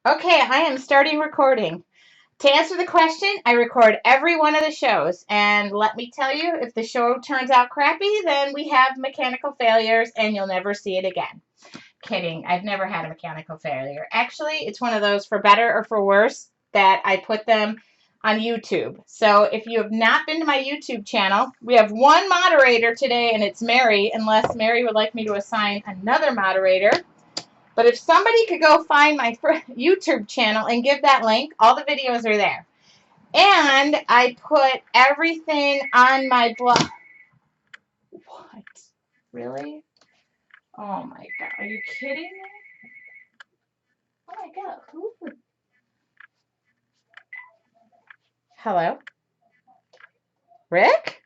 Okay, I am starting recording. To answer the question, I record every one of the shows. And let me tell you, if the show turns out crappy, then we have mechanical failures and you'll never see it again. Kidding. I've never had a mechanical failure. Actually, it's one of those for better or for worse that I put them on YouTube. So if you have not been to my YouTube channel, we have one moderator today and it's Mary, unless Mary would like me to assign another moderator. But if somebody could go find my YouTube channel and give that link, all the videos are there. And I put everything on my blog. What? Really? Oh my God. Are you kidding me? Oh my God. Who would... Hello? Rick?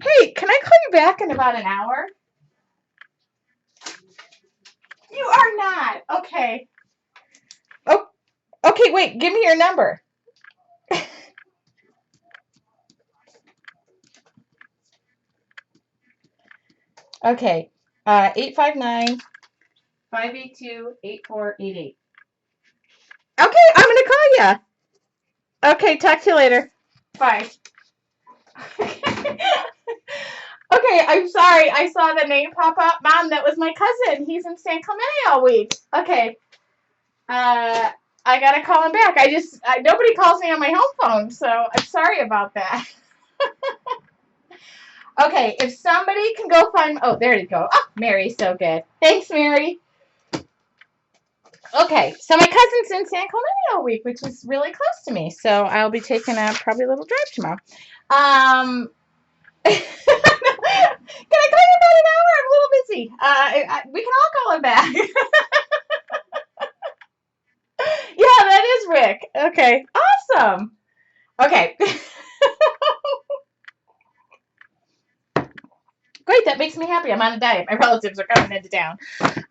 Hey, can I call you back in about an hour? You are not. Okay. Oh, okay, wait. Give me your number. Okay. 859-582-8488. Okay, I'm going to call you. Okay, talk to you later. Bye. Okay, I'm sorry. I saw the name pop up. Mom, that was my cousin. He's in San Clemente all week. Okay. I gotta call him back. Nobody calls me on my home phone, so I'm sorry about that. Okay, if somebody can go find... Oh, there you go. Oh, Mary's so good. Thanks, Mary. Okay, so my cousin's in San Clemente all week, which is really close to me. So I'll be taking probably a little drive tomorrow. Can I call you about an hour? I'm a little busy. We can all call him back. Yeah, that is Rick. Okay, awesome. Okay. Great, that makes me happy. I'm on a diet. My relatives are coming into town.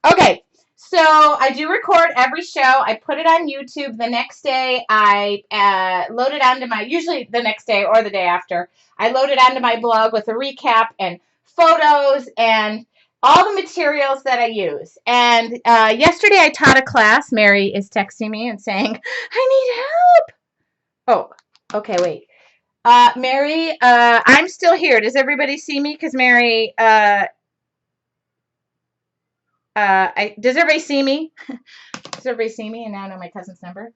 Okay, so I do record every show. I put it on YouTube. The next day, I load it onto my, usually the next day or the day after, I load it onto my blog with a recap and photos and all the materials that I use. And yesterday I taught a class. Mary is texting me and saying, I need help. Oh, okay, wait. Mary, I'm still here. Does everybody see me? Because Mary, does everybody see me? Does everybody see me? And now I know my cousin's number.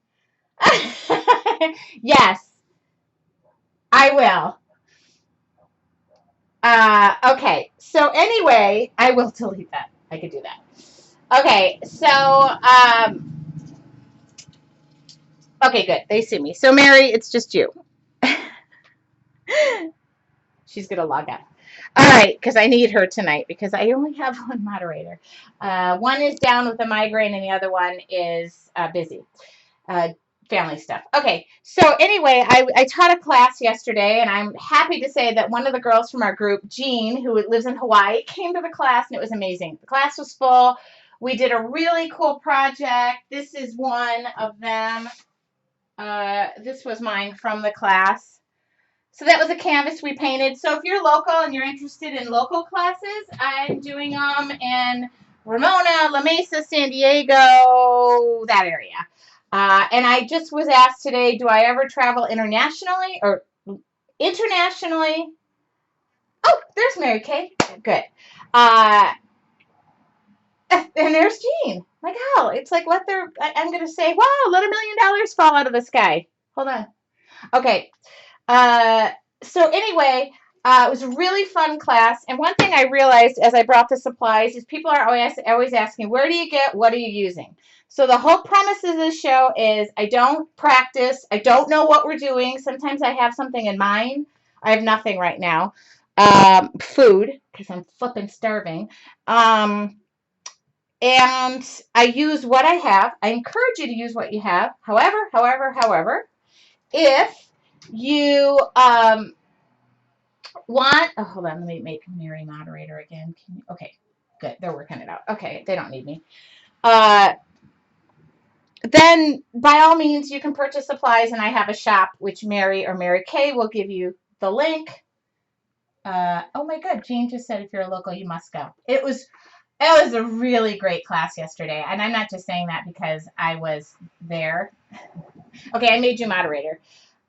Yes, I will. Okay. So anyway, I will delete that. I could do that. Okay. So, okay, good. They see me. So Mary, it's just you. She's gonna log out. All right, because I need her tonight because I only have one moderator. One is down with a migraine and the other one is busy. Family stuff. Okay, so anyway, I taught a class yesterday, and I'm happy to say that one of the girls from our group, Jean, who lives in Hawaii, came to the class, and it was amazing. The class was full. We did a really cool project. This is one of them. This was mine from the class. So that was a canvas we painted. So if you're local and you're interested in local classes, I'm doing them in Ramona, La Mesa, San Diego, that area. And I just was asked today, do I ever travel internationally or internationally? Oh, there's Mary Kay. Good. And there's Jean. Like, hell, it's like I'm going to say, wow, let $1 million fall out of the sky. Hold on. Okay. So anyway, it was a really fun class. And one thing I realized as I brought the supplies is people are always asking, where do you get, what are you using? So the whole premise of this show is I don't practice. I don't know what we're doing. Sometimes I have something in mind. I have nothing right now. Food, because I'm flipping starving. And I use what I have. I encourage you to use what you have. However, if you want, oh, hold on, let me make Mary moderator again. Okay, good, they're working it out. Okay, they don't need me. Then by all means, you can purchase supplies, and I have a shop, which Mary or Mary Kay will give you the link. Oh my God, Jean just said if you're a local, you must go. It was It was a really great class yesterday, and I'm not just saying that because I was there. Okay, I made you moderator.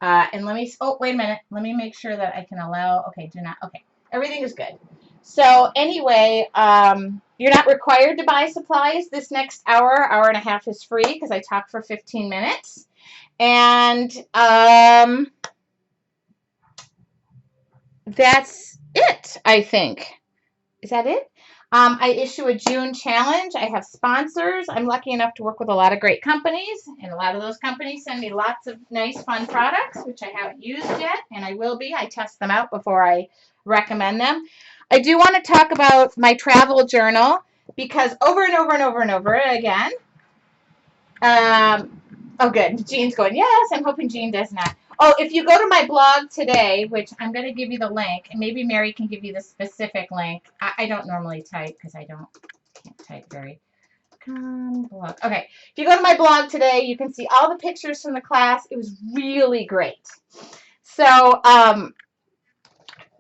And let me, oh, wait a minute. Let me make sure that I can allow, okay, do not, okay. Everything is good. So anyway, you're not required to buy supplies. This next hour and a half is free because I talk for 15 minutes. And that's it, I think. Is that it? I issue a June challenge. I have sponsors. I'm lucky enough to work with a lot of great companies, and a lot of those companies send me lots of nice, fun products, which I haven't used yet, and I will be. I test them out before I recommend them. I do want to talk about my travel journal because over and over and over and over again, oh, good. Jean's going, yes, I'm hoping Jean does not. Oh, if you go to my blog today, which I'm going to give you the link, and maybe Mary can give you the specific link. I don't normally type because can't type very. Blog. Okay, if you go to my blog today, you can see all the pictures from the class. It was really great. So,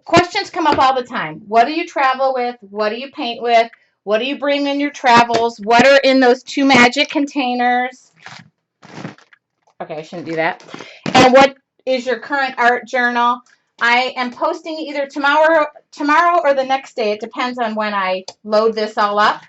questions come up all the time. What do you travel with? What do you paint with? What do you bring in your travels? What are in those 2 magic containers? Okay, I shouldn't do that. And what is your current art journal? I am posting either tomorrow or the next day. It depends on when I load this all up.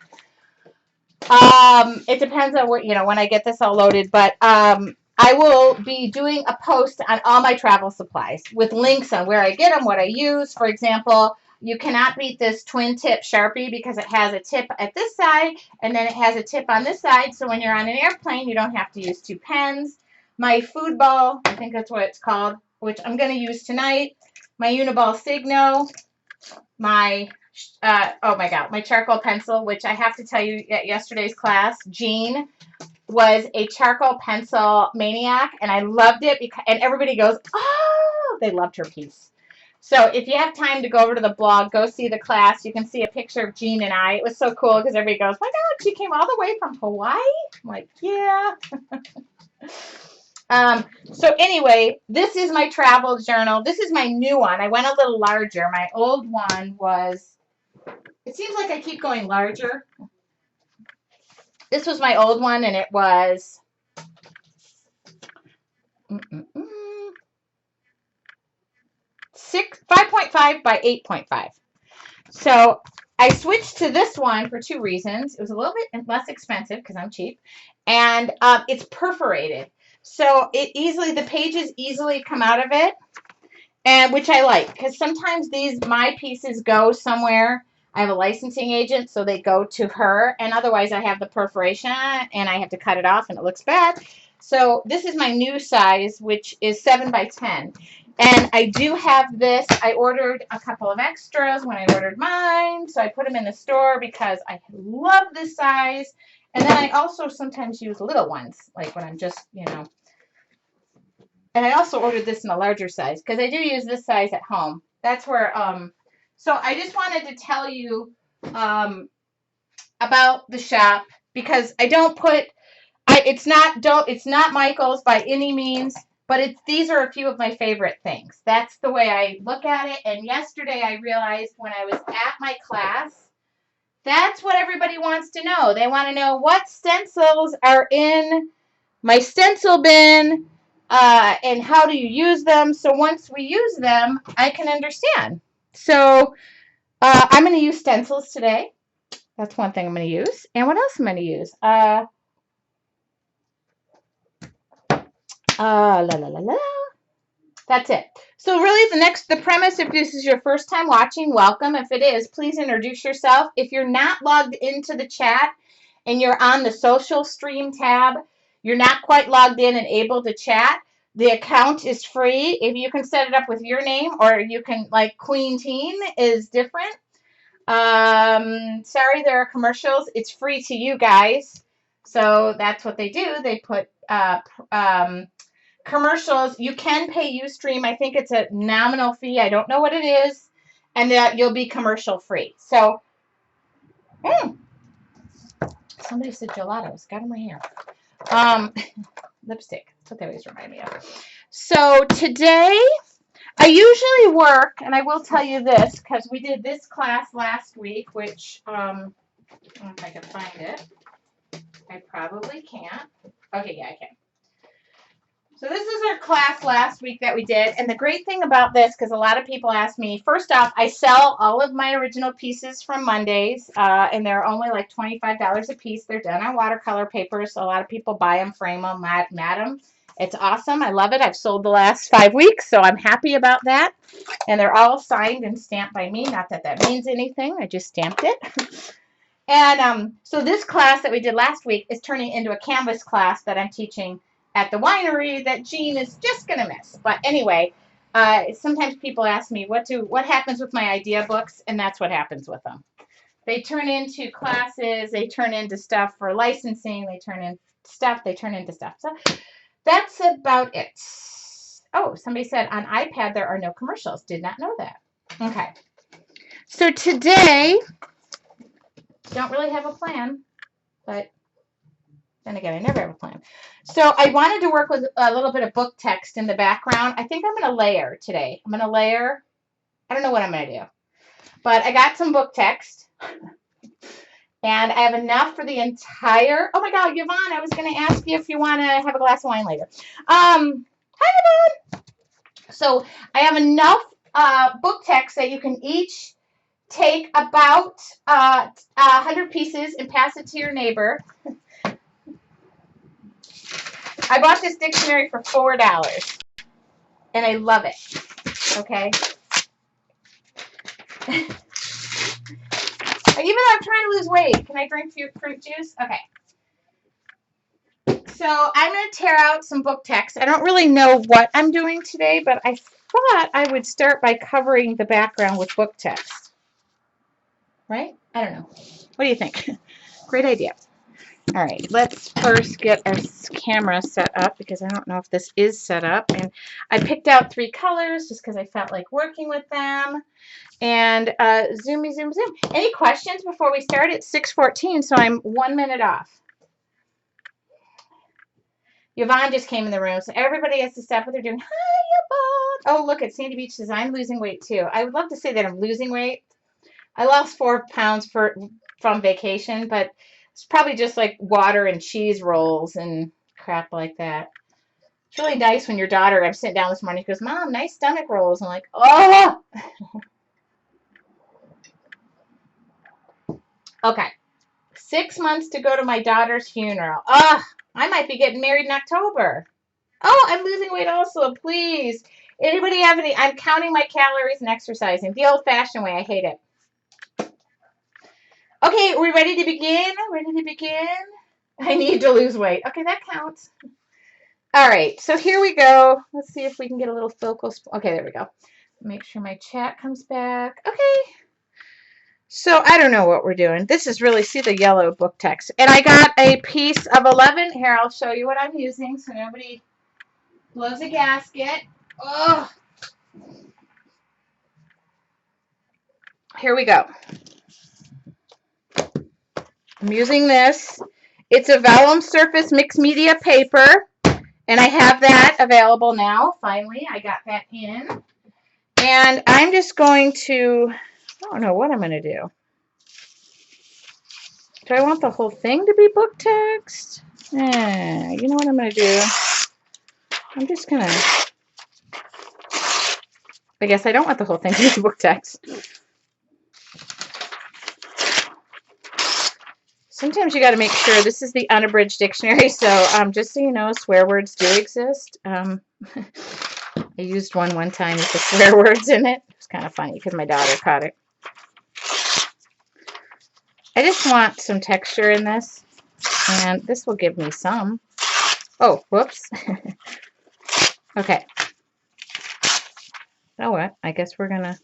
It depends on what, when I get this all loaded, but I will be doing a post on all my travel supplies with links on where I get them, what I use. For example, you cannot beat this twin tip Sharpie because it has a tip at this side and then it has a tip on this side. So when you're on an airplane, you don't have to use 2 pens. My food ball, I think that's what it's called, which I'm going to use tonight. My Uniball Signo, my oh my God, my charcoal pencil, which I have to tell you at yesterday's class, Jean was a charcoal pencil maniac, and I loved it because, and everybody goes, oh, they loved her piece. So if you have time to go over to the blog, go see the class. You can see a picture of Jean and I. It was so cool because everybody goes, my God, she came all the way from Hawaii? I'm like, yeah. So anyway, this is my travel journal. This is my new one. I went a little larger. My old one was, it seems like I keep going larger. This was my old one, and it was 5.5 by 8.5. So I switched to this one for 2 reasons. It was a little bit less expensive because I'm cheap, and it's perforated. So the pages easily come out of it, and which I like because sometimes my pieces go somewhere. I have a licensing agent, so they go to her, and otherwise I have the perforation and I have to cut it off and it looks bad. So this is my new size, which is 7 by 10. And I do have this. I ordered a couple of extras when I ordered mine, so I put them in the store because I love this size. And then I also sometimes use little ones, like when I'm just, And I also ordered this in a larger size because I do use this size at home. That's where, so I just wanted to tell you about the shop because I don't put, it's not Michael's by any means, but these are a few of my favorite things. That's the way I look at it. And yesterday I realized when I was at my class, that's what everybody wants to know. They want to know what stencils are in my stencil bin and how do you use them. So once we use them, I can understand. So I'm going to use stencils today. That's one thing I'm going to use. And what else am I going to use? That's it. So really the premise, if this is your first time watching, welcome. If it is, please introduce yourself. If you're not logged into the chat and you're on the social stream tab, you're not quite logged in and able to chat, the account is free. If you can set it up with your name, or you can, like Queen Teen is different. Sorry, there are commercials. It's free to you guys. So that's what they do. They put commercials. You can pay Ustream. I think it's a nominal fee. I don't know what it is. And you'll be commercial free. So, somebody said gelatos. Got in my hair. Lipstick. That's what they always remind me of. So today, I usually work, and I will tell you this, because we did this class last week, which I don't know if I can find it. I probably can't. Okay, yeah, I can. So this is our class last week that we did, and the great thing about this, because a lot of people ask me, first off, I sell all of my original pieces from Mondays, and they're only like $25 a piece. They're done on watercolor paper, so a lot of people buy them, frame them, mat them. It's awesome. I love it. I've sold the last 5 weeks, so I'm happy about that. And they're all signed and stamped by me. Not that that means anything. I just stamped it. And so this class that we did last week is turning into a canvas class that I'm teaching at the winery that Jean is just going to miss. But anyway, sometimes people ask me what happens with my idea books, and that's what happens with them. They turn into classes, they turn into stuff for licensing, they turn into stuff. So that's about it. Oh, somebody said on iPad there are no commercials. Did not know that. Okay. So today, don't really have a plan, but then again, I never have a plan. So I wanted to work with a little bit of book text in the background. I think I'm going to layer today. I don't know what I'm going to do. But I got some book text. And I have enough for the entire... Oh, my God, Yvonne, I was going to ask you if you want to have a glass of wine later. Hi, Yvonne. So I have enough book text that you can each take about 100 pieces and pass it to your neighbor. I bought this dictionary for $4, and I love it. Okay? Even though I'm trying to lose weight, can I drink fruit juice? Okay. So I'm going to tear out some book text. I don't really know what I'm doing today, but I thought I would start by covering the background with book text. Right? I don't know. What do you think? Great idea. All right, let's first get our camera set up because I don't know if this is set up. And I picked out 3 colors just because I felt like working with them. And zoom. Any questions before we start? It's 6:14, so I'm 1 minute off. Yvonne just came in the room, so everybody has to stop what they're doing. Hi, Yvonne. Oh, look, at Sandy Beach says I'm losing weight too. I would love to say that I'm losing weight. I lost 4 pounds from vacation, but it's probably just like water and cheese rolls and crap like that. It's really nice when your daughter, I'm sitting down this morning, she goes, Mom, nice stomach rolls. I'm like, oh! Okay. 6 months to go to my daughter's funeral. Ugh, I might be getting married in October. Oh, I'm losing weight also, please. Anybody have any? I'm counting my calories and exercising. The old-fashioned way. I hate it. Okay, are we ready to begin? I need to lose weight. Okay, that counts. All right, so here we go. Let's see if we can get a little focal. Okay, there we go. Make sure my chat comes back. Okay. So I don't know what we're doing. This is really, see the yellow book text. And I got a piece of 11. Here, I'll show you what I'm using so nobody blows a gasket. Oh. Here we go. I'm using this. It's a vellum surface mixed media paper. And I have that available now. Finally, I got that in. And I'm just going to, I don't know what I'm going to do. Do I want the whole thing to be book text? You know what I'm going to do? I'm just going to, I guess I don't want the whole thing to be book text. Sometimes you got to make sure. This is the unabridged dictionary, so just so you know, swear words do exist. I used one time with the swear words in it. It's kind of funny because my daughter caught it. I just want some texture in this, and this will give me some. Oh, whoops. Okay. Oh, what? I guess we're going to...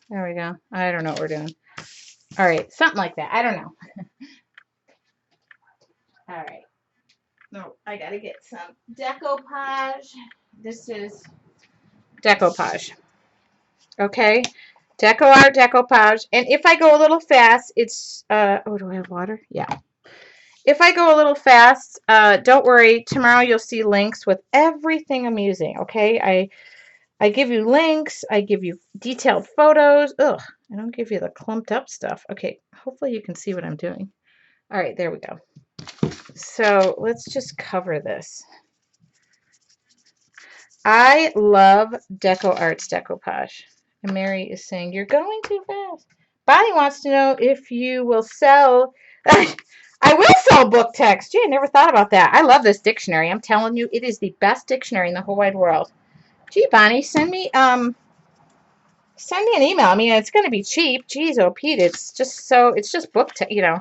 There we go. I don't know what we're doing. All right, something like that. I don't know. All right. No, I got to get some decoupage. This is decoupage. Okay. Deco art, decoupage. And if I go a little fast, it's, oh, do I have water? Yeah. If I go a little fast, don't worry. Tomorrow you'll see links with everything I'm using, okay? I give you links. I give you detailed photos. Ugh, I don't give you the clumped up stuff. Okay, hopefully you can see what I'm doing. All right, there we go. So let's just cover this. I love Deco Arts Decoupage. And Mary is saying, you're going too fast. Bonnie wants to know if you will sell... I will sell book text. Gee, I never thought about that. I love this dictionary. I'm telling you, it is the best dictionary in the whole wide world. Gee, Bonnie, send me an email. I mean, it's going to be cheap. Geez, oh, Pete, it's just book text, you know.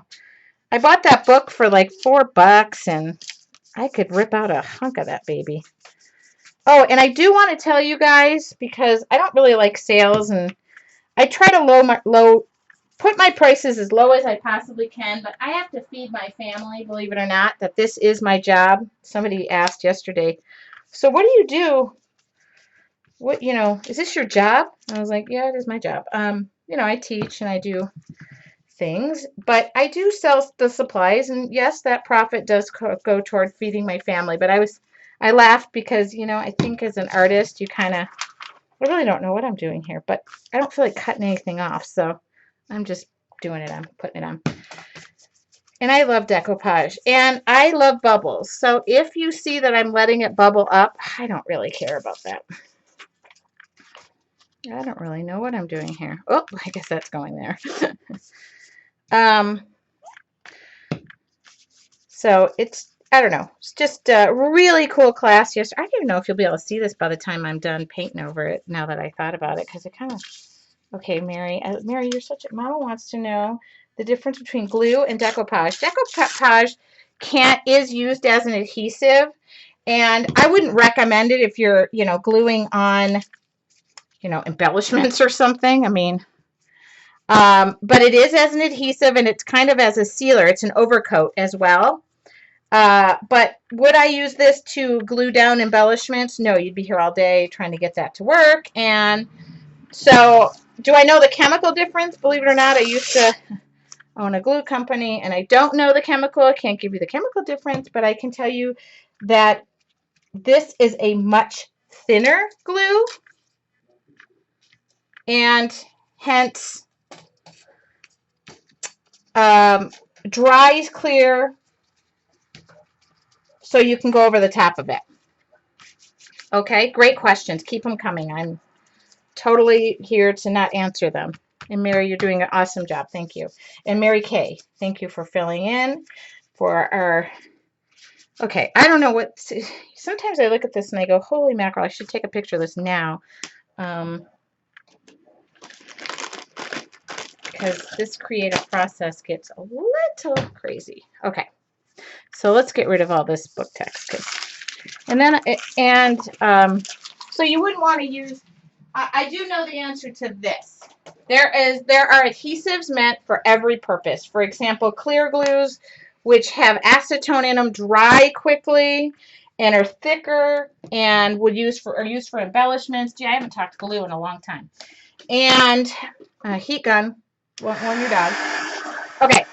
I bought that book for like $4 and I could rip out a hunk of that baby. Oh, and I do want to tell you guys, because I don't really like sales, and I try to put my prices as low as I possibly can, but I have to feed my family, believe it or not, that this is my job. Somebody asked yesterday, so what do you do? What, is this your job? I was like, yeah, it is my job. I teach and I do things, but I do sell the supplies, and yes, that profit does go toward feeding my family. But I laughed because, I think as an artist, I really don't know what I'm doing here, but I don't feel like cutting anything off, so I'm just doing it. I'm putting it on. And I love decoupage, and I love bubbles. So if you see that I'm letting it bubble up, I don't really care about that. I don't really know what I'm doing here. Oh, I guess that's going there. So I don't know. It's just a really cool class. Yes, I don't even know if you'll be able to see this by the time I'm done painting over it, now that I thought about it, because it kind of... Okay, Mary. Mary, you're such a... Mama wants to know the difference between glue and decoupage. Decoupage is used as an adhesive, and I wouldn't recommend it if you're, gluing on, embellishments or something. I mean, but it is as an adhesive, and it's kind of as a sealer. It's an overcoat as well. But would I use this to glue down embellishments? No, you'd be here all day trying to get that to work. And so, do I know the chemical difference? Believe it or not, I used to own a glue company, and I don't know the chemical. I can't give you the chemical difference, but I can tell you that this is a much thinner glue, and hence dries clear, so you can go over the top of it. Okay, great questions. Keep them coming. I'm totally here to not answer them. And Mary, you're doing an awesome job. Thank you. And Mary Kay, thank you for filling in for our... Okay, I don't know what... Sometimes I look at this and I go, holy mackerel, I should take a picture of this now. Because this creative process gets a little crazy. Okay, so let's get rid of all this book text. So you wouldn't want to use... I do know the answer to this. There are adhesives meant for every purpose. For example, clear glues, which have acetone in them, dry quickly and are thicker and are used for embellishments. Gee, I haven't talked glue in a long time. And heat gun, warn your dog. Okay.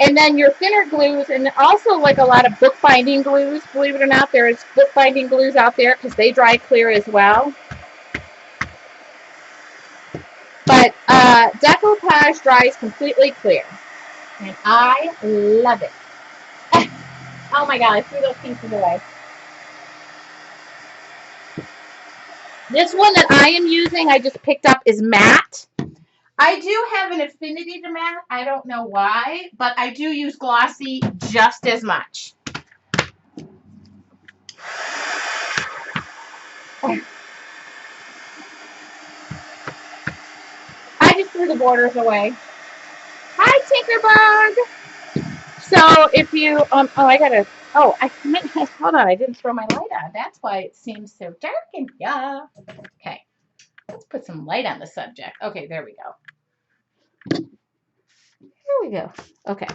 And then your thinner glues, and also like a lot of bookbinding glues. Believe it or not, there is bookbinding glues out there because they dry clear as well. But decoupage dries completely clear, and I love it. Oh my god, I threw those pieces away. This one that I am using, I just picked up, is matte. I do have an affinity to matte. I don't know why, but I do use glossy just as much. I just threw the borders away. Hi, Tinkerbug. So if you, hold on, I didn't throw my light on. That's why it seems so dark in here. Okay, let's put some light on the subject. Okay, there we go. There we go. Okay.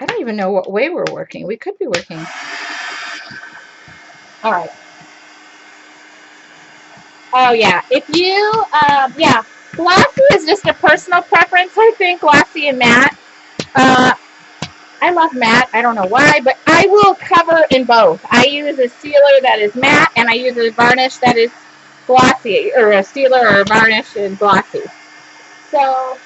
I don't even know what way we're working. We could be working. All right. Oh, yeah. If you, glossy is just a personal preference, I think, glossy and matte. I love matte. I don't know why, but I will cover in both. I use a sealer that is matte, and I use a varnish that is glossy, or a sealer or varnish and glossy. So,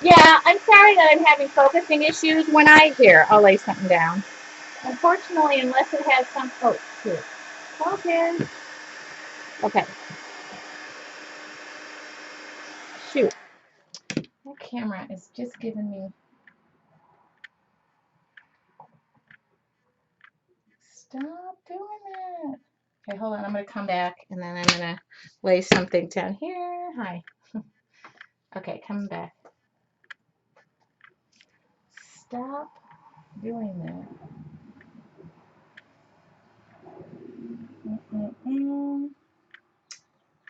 yeah, I'm sorry that I'm having focusing issues. When I'll lay something down. Unfortunately, unless it has some, oh, shoot. Focus. Okay, shoot. My camera is just giving me, stop doing that. Okay, hold on. I'm going to come back and then I'm going to lay something down here. Hi. Okay, coming back. Stop doing that.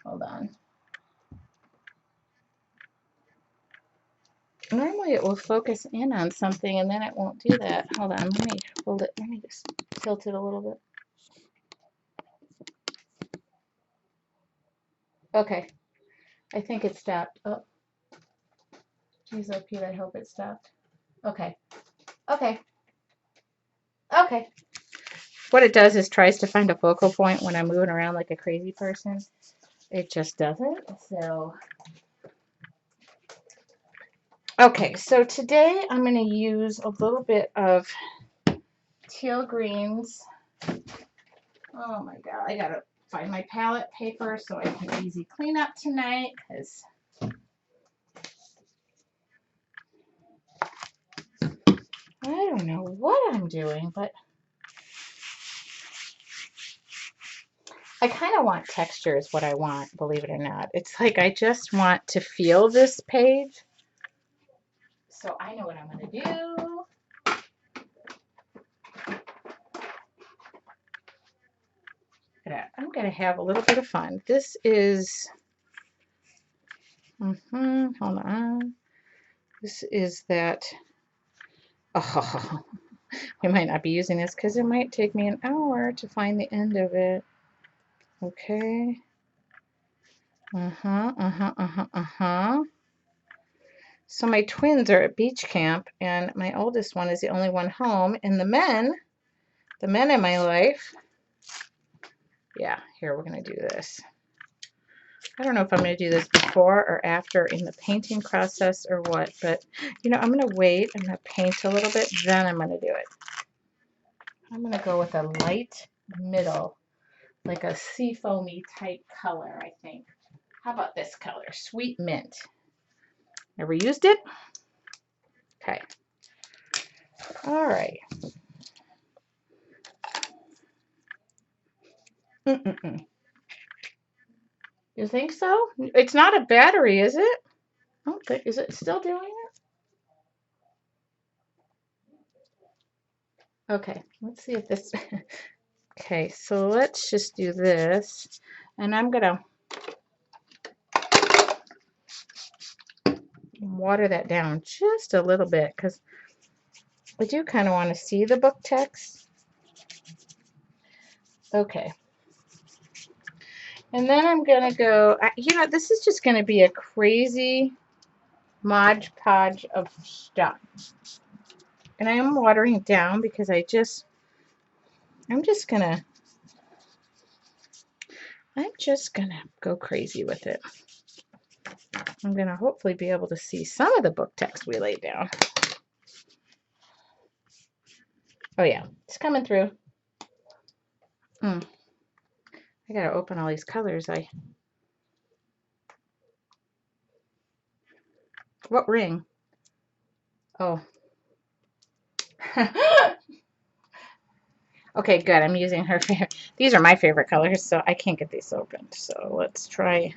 Hold on. Normally it will focus in on something and then it won't do that. Hold on. Let me hold it. Let me just tilt it a little bit. Okay. I think it stopped. Oh, geez, oh, Pete, I hope it stopped. Okay. Okay. Okay. What it does is tries to find a focal point when I'm moving around like a crazy person. It just doesn't. So, okay. So today I'm going to use a little bit of teal greens. Oh my God. I got to find my palette paper so I can easy clean up tonight because I don't know what I'm doing, but I kind of want texture is what I want, believe it or not. It's like I just want to feel this page. So I know what I'm going to do. I'm going to have a little bit of fun. This is, hold on. This is that, oh, we might not be using this because it might take me an hour to find the end of it. Okay. So my twins are at beach camp and my oldest one is the only one home. And the men in my life, yeah, here we're going to do this. I don't know if I'm going to do this before or after in the painting process or what, but you know, I'm going to wait. I'm going to paint a little bit, then I'm going to do it. I'm going to go with a light middle, like a seafoamy type color, I think. How about this color? Sweet mint. Never used it? Okay. All right. You think so? It's not a battery, is it? I don't think, is it still doing it? Okay, let's see if this, okay, so let's just do this. And I'm gonna water that down just a little bit because I do kind of want to see the book text. Okay. And then I'm going to go, you know, this is just going to be a crazy Mod Podge of stuff. And I am watering it down because I'm just gonna go crazy with it. I'm gonna hopefully be able to see some of the book text we laid down. Oh yeah, it's coming through. I gotta open all these colors. What ring? Oh. Okay, good. I'm using her favorite. These are my favorite colors, so I can't get these opened. So let's try.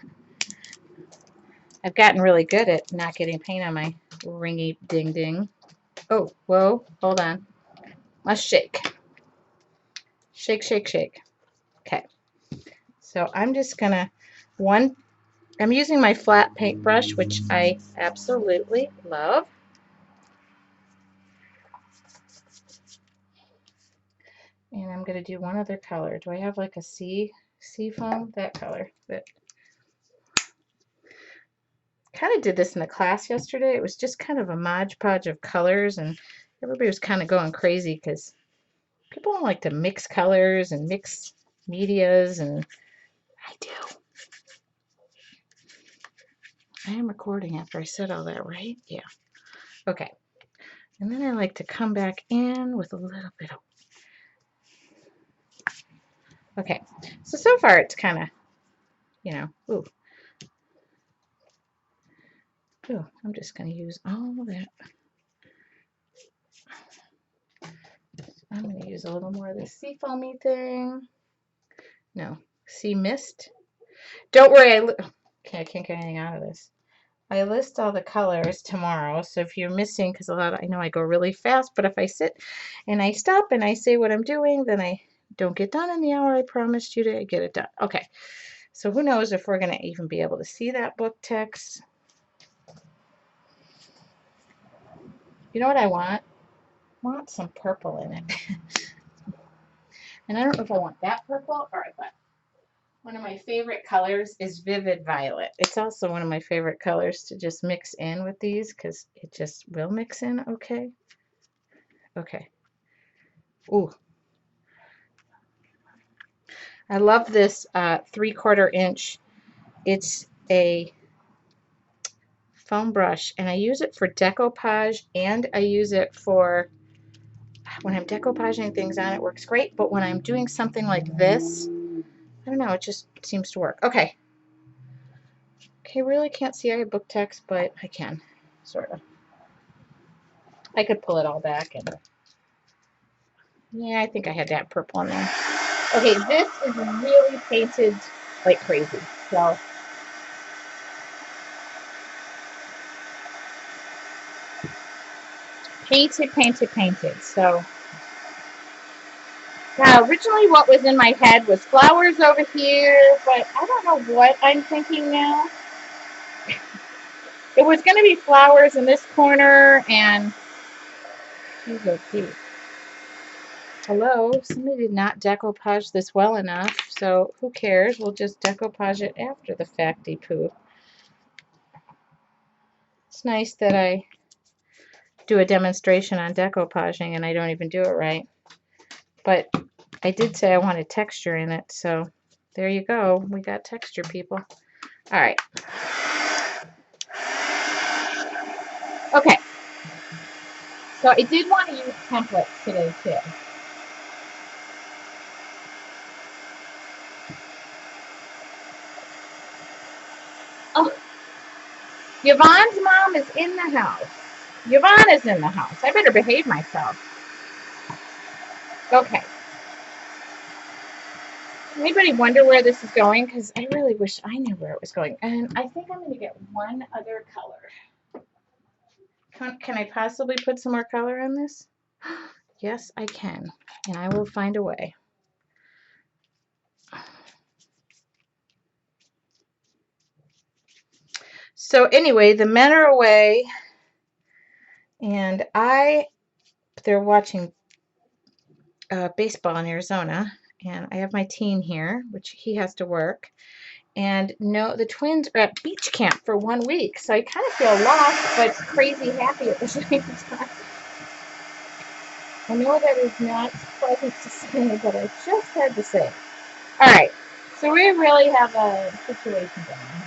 I've gotten really good at not getting paint on my ringy ding ding. Oh, whoa, hold on. Let's shake. Shake, shake, shake. Okay. So I'm just gonna, I'm using my flat paintbrush, which I absolutely love. And I'm gonna do one other color. Do I have like a sea foam? That color. That kind of did this in the class yesterday. It was just kind of a Mod Podge of colors, and everybody was kind of going crazy because people don't like to mix colors and mix medias and I do. I am recording after I said all that, right? Yeah. Okay. And then I like to come back in with a little bit of... Okay. So far it's kind of, you know, ooh. Ooh, I'm just going to use all of that. I'm going to use a little more of this sea foamy thing. No, sea mist. Don't worry. Okay, I can't get anything out of this. I list all the colors tomorrow, so if you're missing, because I know I go really fast, but if I sit and I stop and I say what I'm doing, then I don't get done in the hour I promised you to get it done. Okay, so who knows if we're going to even be able to see that book text. You know what I want? I want some purple in it. And I don't know if I want that purple or I want... One of my favorite colors is Vivid Violet. It's also one of my favorite colors to just mix in with these because it just will mix in okay. Okay. Ooh. I love this 3/4 inch. It's a foam brush and I use it for decoupage and I use it for when I'm decoupaging things on. It works great, but when I'm doing something like this, I don't know, it just seems to work. Okay. Okay, really can't see I have book text, but I can, sort of. I could pull it all back and yeah, I think I had that purple in there. Okay, this is really painted like crazy. So painted. So now originally what was in my head was flowers over here, but I don't know what I'm thinking now. It was going to be flowers in this corner and she's so cute. Hello, somebody did not decoupage this well enough, so who cares? We'll just decoupage it after the facty poo. It's nice that I do a demonstration on decoupaging and I don't even do it right. But I did say I wanted texture in it, so there you go. We got texture, people. All right. Okay. So I did want to use templates today, too. Oh, Yvonne's mom is in the house. Yvonne is in the house. I better behave myself. Okay. Anybody wonder where this is going? Because I really wish I knew where it was going. And I think I'm going to get one other color. Can I possibly put some more color on this? Yes, I can. And I will find a way. So anyway, the men are away. And they're watching baseball in Arizona. And I have my teen here, which he has to work. And no, the twins are at beach camp for 1 week. So I kind of feel lost, but crazy happy at the same time. I know that is not pleasant to say, but I just had to say it. All right. So we really have a situation going on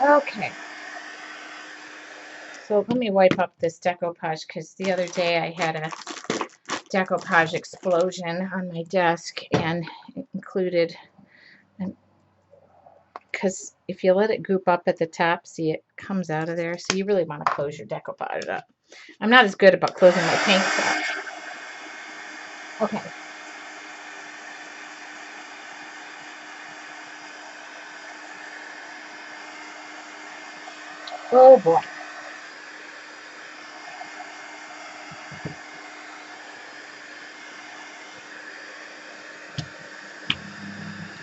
here. Okay. So let me wipe up this decoupage because the other day I had a decoupage explosion on my desk and it included, because if you let it goop up at the top, see it comes out of there. So you really want to close your decoupage up. I'm not as good about closing my paint up. Okay. Oh boy.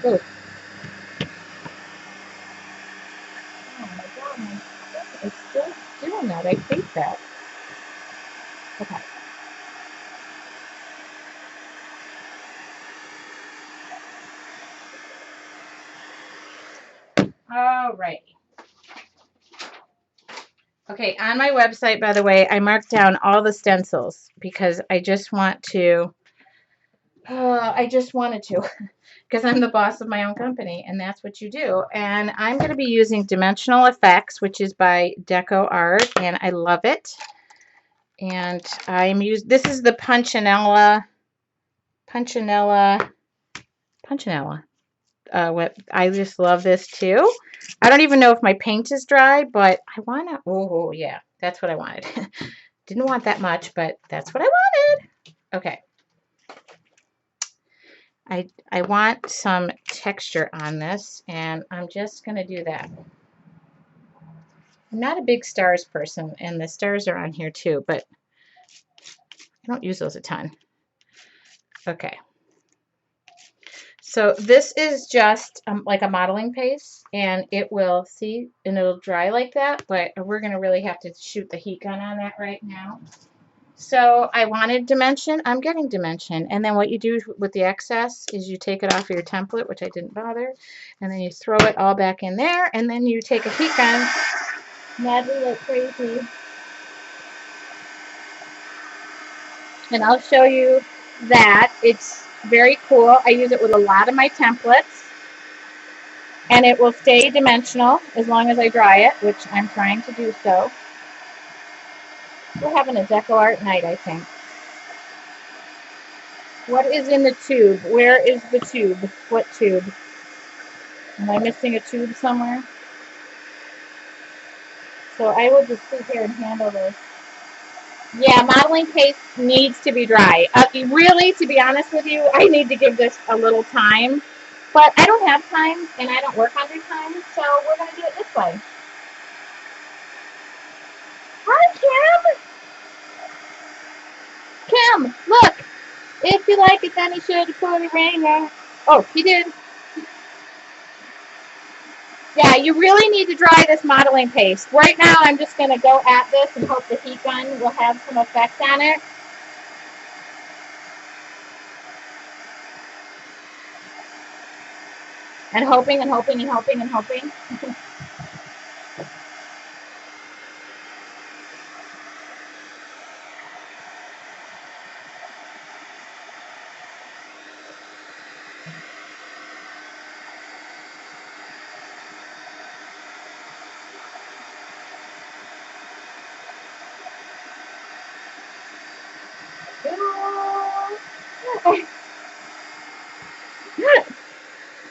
Ooh. Oh my God, it's still doing that. I hate that. Okay. All right. Okay, on my website, by the way, I marked down all the stencils because I just want to, I just wanted to, because I'm the boss of my own company, and that's what you do. And I'm going to be using Dimensional Effects, which is by Deco Art, and I love it. And this is the Punchinella. What I just love this too. I don't even know if my paint is dry, but I want to, oh yeah, that's what I wanted. Didn't want that much, but that's what I wanted. Okay. I want some texture on this, and I'm just going to do that. I'm not a big stars person, and the stars are on here too, but I don't use those a ton. Okay. So this is just like a modeling paste, and it will, see, and it'll dry like that, but we're going to really have to shoot the heat gun on that right now. So I wanted dimension. I'm getting dimension. And then what you do with the excess is you take it off of your template, which I didn't bother, and then you throw it all back in there, and then you take a heat gun, madly like crazy. And I'll show you that. It's very cool. I use it with a lot of my templates, and it will stay dimensional as long as I dry it, which I'm trying to do so. We're having a deco art night, I think. What is in the tube? Where is the tube? What tube? Am I missing a tube somewhere? So I will just sit here and handle this. Yeah, modeling paste needs to be dry. Really, to be honest with you, I need to give this a little time. But I don't have time, and I don't work under time, so we're going to do it this way. Hi, Kim! Kim, look! If you like it, then you should put a ring on. Oh, he did. Yeah, you really need to dry this modeling paste. Right now, I'm just going to go at this and hope the heat gun will have some effect on it. And hoping and hoping and hoping and hoping.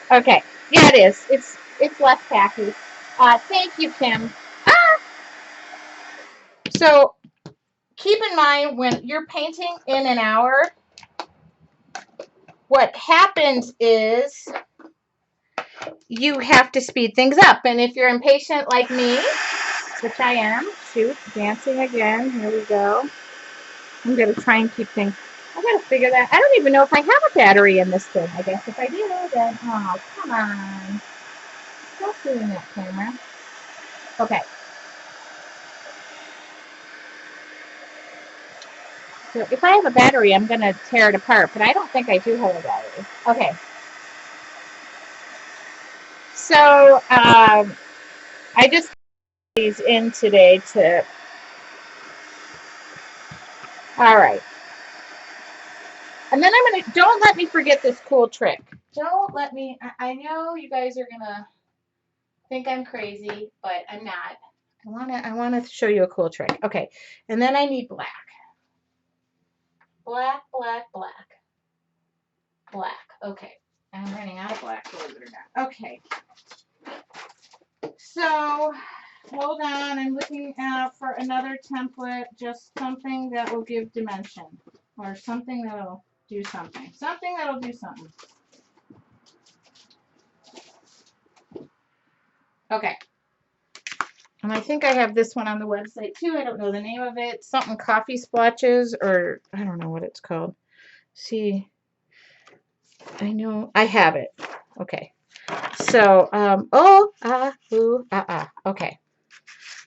Okay. Yeah, it is. It's less tacky. Thank you, Kim. Ah! So keep in mind when you're painting in an hour, what happens is you have to speed things up. And if you're impatient like me, which I am, shoot, dancing again. Here we go. I'm going to try and keep things. I got to figure that. I don't even know if I have a battery in this thing. I guess if I do, then, oh, come on. Stop doing that, camera. Okay. So if I have a battery, I'm going to tear it apart, but I don't think I do have a battery. Okay. So I just put these in today to. All right. And then I'm going to, don't let me forget this cool trick. Don't let me, I know you guys are going to think I'm crazy, but I'm not. I want to show you a cool trick. Okay. And then I need black. Black, black, black. Black. Okay. I'm running out of black, believe it or not. Okay. So, hold on. I'm looking for another template, just something that will give dimension, or something that'll do something. Something that'll do something. Okay. And I think I have this one on the website too. I don't know the name of it. Something coffee splotches, or I don't know what it's called. See, I know I have it. Okay. So, okay.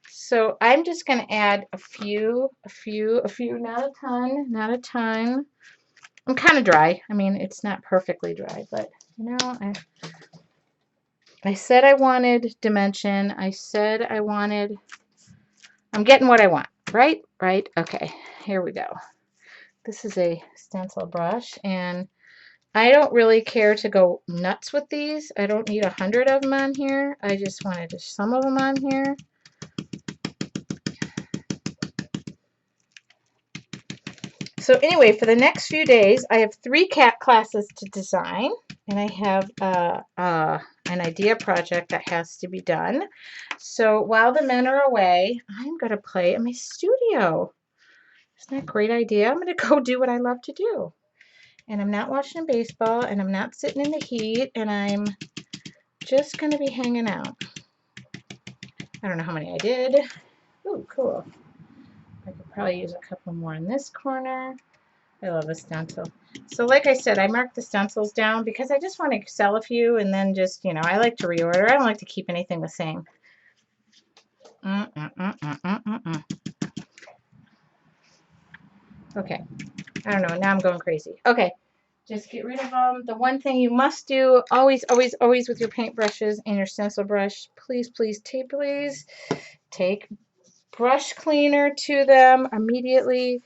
So I'm just going to add a few, not a ton. I'm kind of dry. I mean, it's not perfectly dry, but you know, I said I wanted dimension. I said I wanted I'm getting what I want, right? Right. Okay, here we go. This is a stencil brush, and I don't really care to go nuts with these. I don't need 100 of them on here. I just wanted just some of them on here. So anyway, for the next few days, I have 3 cat classes to design, and I have an idea project that has to be done. So while the men are away, I'm going to play in my studio. Isn't that a great idea? I'm going to go do what I love to do. And I'm not watching baseball, and I'm not sitting in the heat, and I'm just going to be hanging out. I don't know how many I did. Oh, cool. I could probably use a couple more in this corner. I love a stencil. So like I said, I marked the stencils down because I just want to sell a few and then just, you know, I like to reorder. I don't like to keep anything the same. Okay. I don't know. Now I'm going crazy. Okay. Just get rid of them. The one thing you must do, always, always, always with your paintbrushes and your stencil brush, please, please, take brush cleaner to them immediately.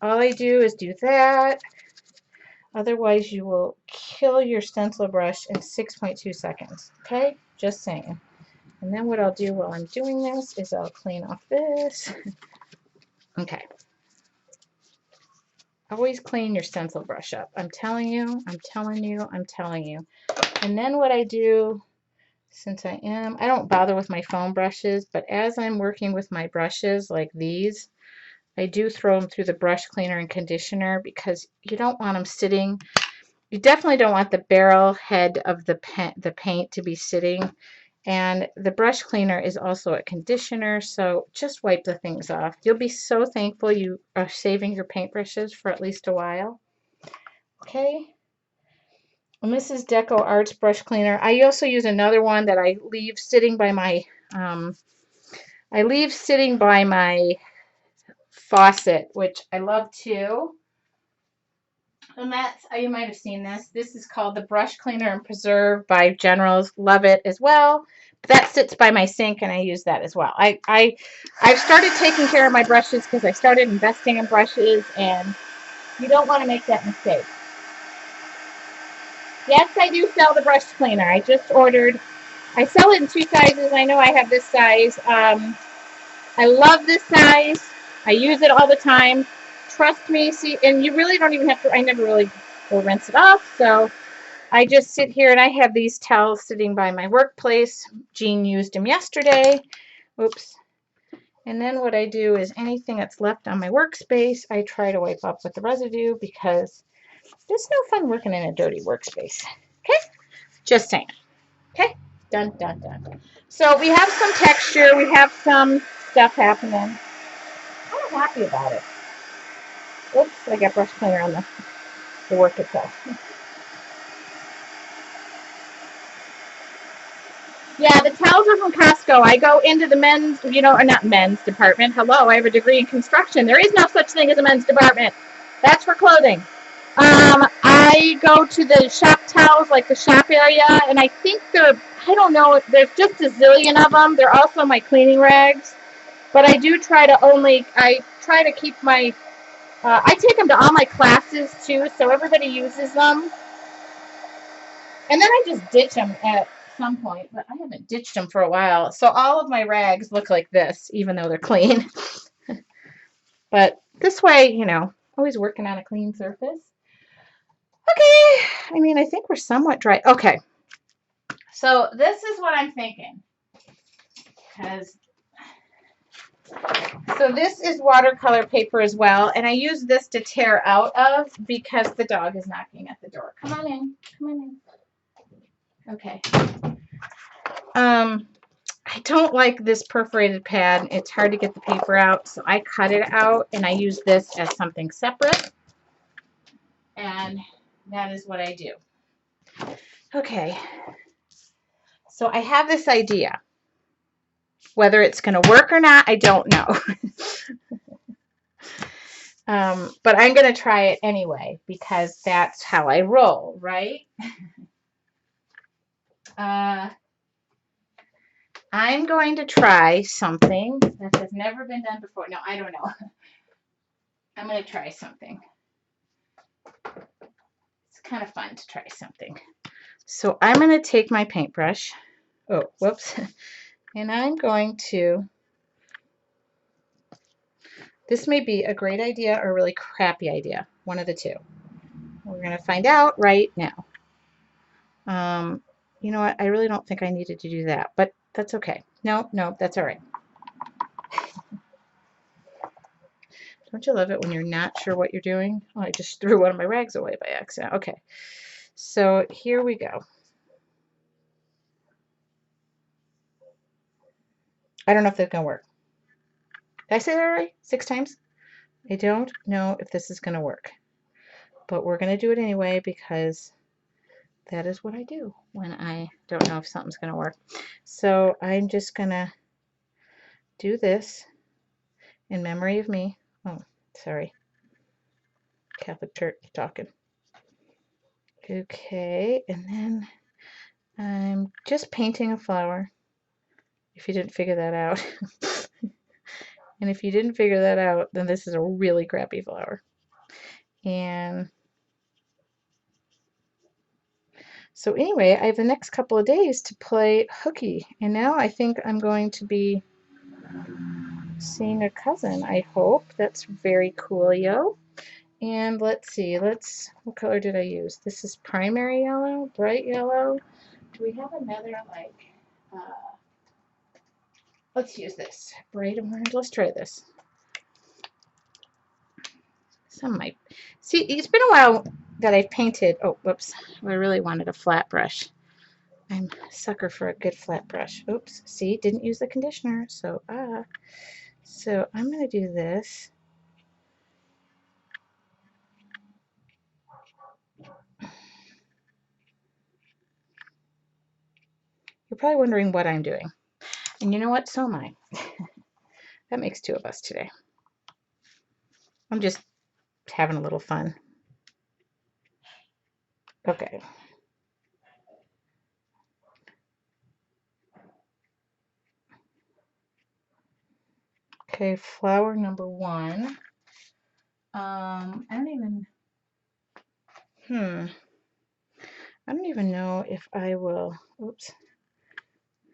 All I do is do that. Otherwise, you will kill your stencil brush in 6.2 seconds. Okay? Just saying. And then what I'll do while I'm doing this is I'll clean off this. Okay. Always clean your stencil brush up. I'm telling you, I'm telling you, I'm telling you. And then what I do, since I don't bother with my foam brushes, but as I'm working with my brushes like these, I do throw them through the brush cleaner and conditioner because you don't want them sitting. You definitely don't want the barrel head of the paint to be sitting. And the brush cleaner is also a conditioner, so just wipe the things off. You'll be so thankful you are saving your paintbrushes for at least a while. Okay. Mrs. Deco Arts brush cleaner. I also use another one that I leave sitting by my faucet, which I love too. And that's, you might have seen this. This is called the Brush Cleaner and Preserve by Generals. Love it as well. But that sits by my sink, and I use that as well. I've started taking care of my brushes because I started investing in brushes, and you don't want to make that mistake. Yes, I do sell the brush cleaner. I just ordered. I sell it in 2 sizes. I know I have this size. I love this size. I use it all the time. Trust me. See, and you really don't even have to. I never really will rinse it off. So I just sit here, and I have these towels sitting by my workplace. Jean used them yesterday. Oops. And then what I do is anything that's left on my workspace, I try to wipe up with the residue because there's no fun working in a dirty workspace. Okay? Just saying. Okay? Dun, dun, dun. So we have some texture. We have some stuff happening. I'm happy about it. Oops, I got brush cleaner on the work itself. Yeah, the towels are from Costco. I go into the men's, or not men's department. Hello, I have a degree in construction. There is no such thing as a men's department. That's for clothing. I go to the shop towels, like the shop area, and I think I don't know, there's just a zillion of them. They're also my cleaning rags. But I do try to keep I take them to all my classes too, so everybody uses them. And then I just ditch them at some point, but I haven't ditched them for a while. So all of my rags look like this, even though they're clean. But this way, always working on a clean surface. Okay, I think we're somewhat dry. Okay, so this is what I'm thinking. So this is watercolor paper as well, and I use this to tear out of because the dog is knocking at the door. Come on in. Come on in. Okay. I don't like this perforated pad. It's hard to get the paper out, so I cut it out, and I use this as something separate, and that is what I do. Okay, so I have this idea. Whether it's going to work or not, I don't know. But I'm going to try it anyway, because that's how I roll, right? I'm going to try something that has never been done before. No, I don't know. I'm going to try something. It's kind of fun to try something. So I'm going to take my paintbrush. Oh, whoops. And I'm going to, this may be a great idea or a really crappy idea. One of the two. We're going to find out right now. You know what? I really don't think I needed to do that, but that's okay. No, that's all right. Don't you love it when you're not sure what you're doing? Oh, I just threw one of my rags away by accident. Okay, so here we go. I don't know if that's going to work. Did I say that right? 6 times? I don't know if this is going to work, but we're going to do it anyway because that is what I do when I don't know if something's going to work. So I'm just going to do this in memory of me. Oh, sorry. Catholic Church talking. Okay, and then I'm just painting a flower, if you didn't figure that out. And if you didn't figure that out, then this is a really crappy flower. And so anyway, I have the next couple of days to play hooky. And now I think I'm going to be seeing a cousin, I hope. That's very coolio. And let's see, what color did I use? This is primary yellow, bright yellow. Do we have another, like, let's use this, bright orange. Let's try this. Some might, see, it's been a while that I've painted. Oh, whoops, I really wanted a flat brush. I'm a sucker for a good flat brush. Oops, see, didn't use the conditioner, so so I'm going to do this. You're probably wondering what I'm doing. And you know what? So am I. That makes 2 of us today. I'm just having a little fun. Okay. Okay, flower number 1. I don't even know if I will, oops.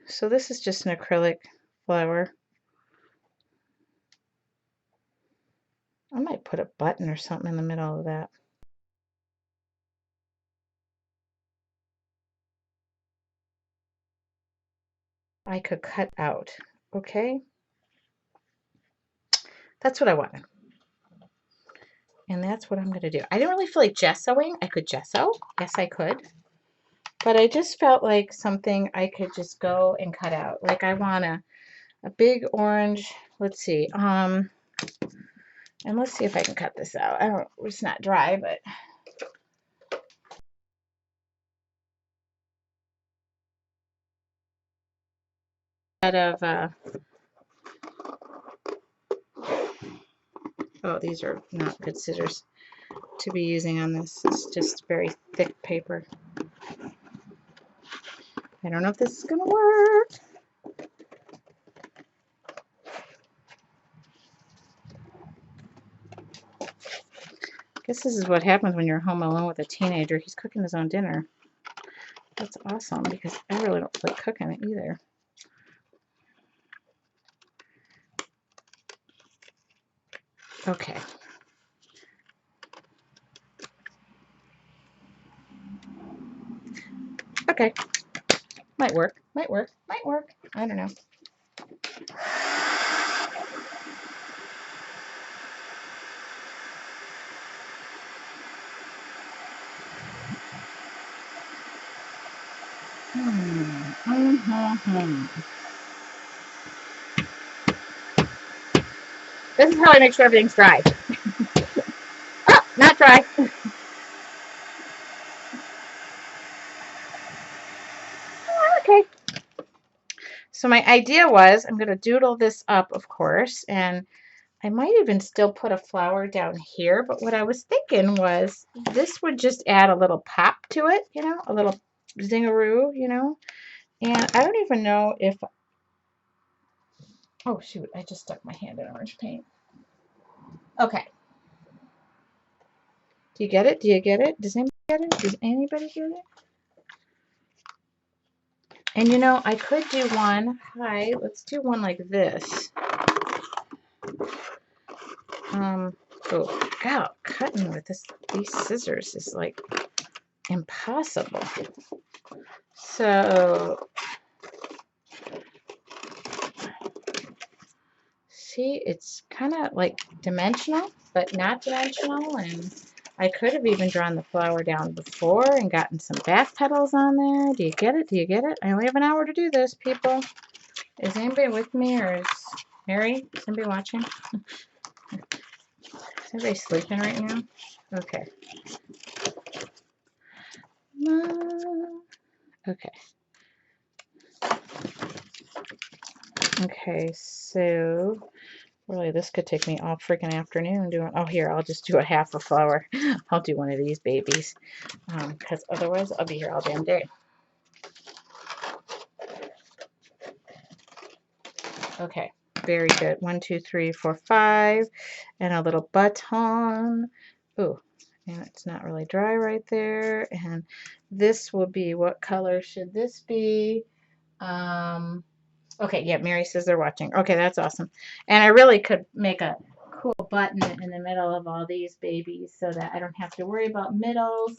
So this is just an acrylic flower. I might put a button or something in the middle of that. I could cut out, okay? That's what I wanted. And that's what I'm going to do. I didn't really feel like gessoing. I could gesso. Yes, I could. But I just felt like something I could just go and cut out. Like I want a big orange. Let's see. And let's see if I can cut this out. I don't, it's not dry, but out of oh, these are not good scissors to be using on this. It's just very thick paper. I don't know if this is gonna work. I guess this is what happens when you're home alone with a teenager. He's cooking his own dinner. That's awesome because I really don't feel like cooking it either. Okay. Okay. Might work. Might work. Might work. I don't know. This is how I make sure everything's dry. Oh, not dry. Okay. So my idea was I'm going to doodle this up, of course, and I might even still put a flower down here, but what I was thinking was this would just add a little pop to it, you know, a little zingaroo, you know, and I don't even know if Oh, shoot. I just stuck my hand in orange paint. Okay. Do you get it? Do you get it? Does anybody get it? Does anybody get it? And you know, I could do one. Hi, let's do one like this. Oh, God, cutting with these scissors is like impossible. So, see, it's kind of like dimensional, but not dimensional. And I could have even drawn the flower down before and gotten some back petals on there. Do you get it? Do you get it? I only have an hour to do this, people. Is anybody with me, or is Mary? Is anybody watching? Is everybody sleeping right now? Okay. Okay. Okay, so really this could take me all freaking afternoon doing, oh here, I'll just do a half a flower. I'll do one of these babies, because otherwise I'll be here all damn day. Okay, very good. 1, 2, 3, 4, 5, and a little button. Ooh, and it's not really dry right there. And this will be, what color should this be? Okay, yeah, Mary says they're watching. Okay, that's awesome. And I really could make a cool button in the middle of all these babies so that I don't have to worry about middles.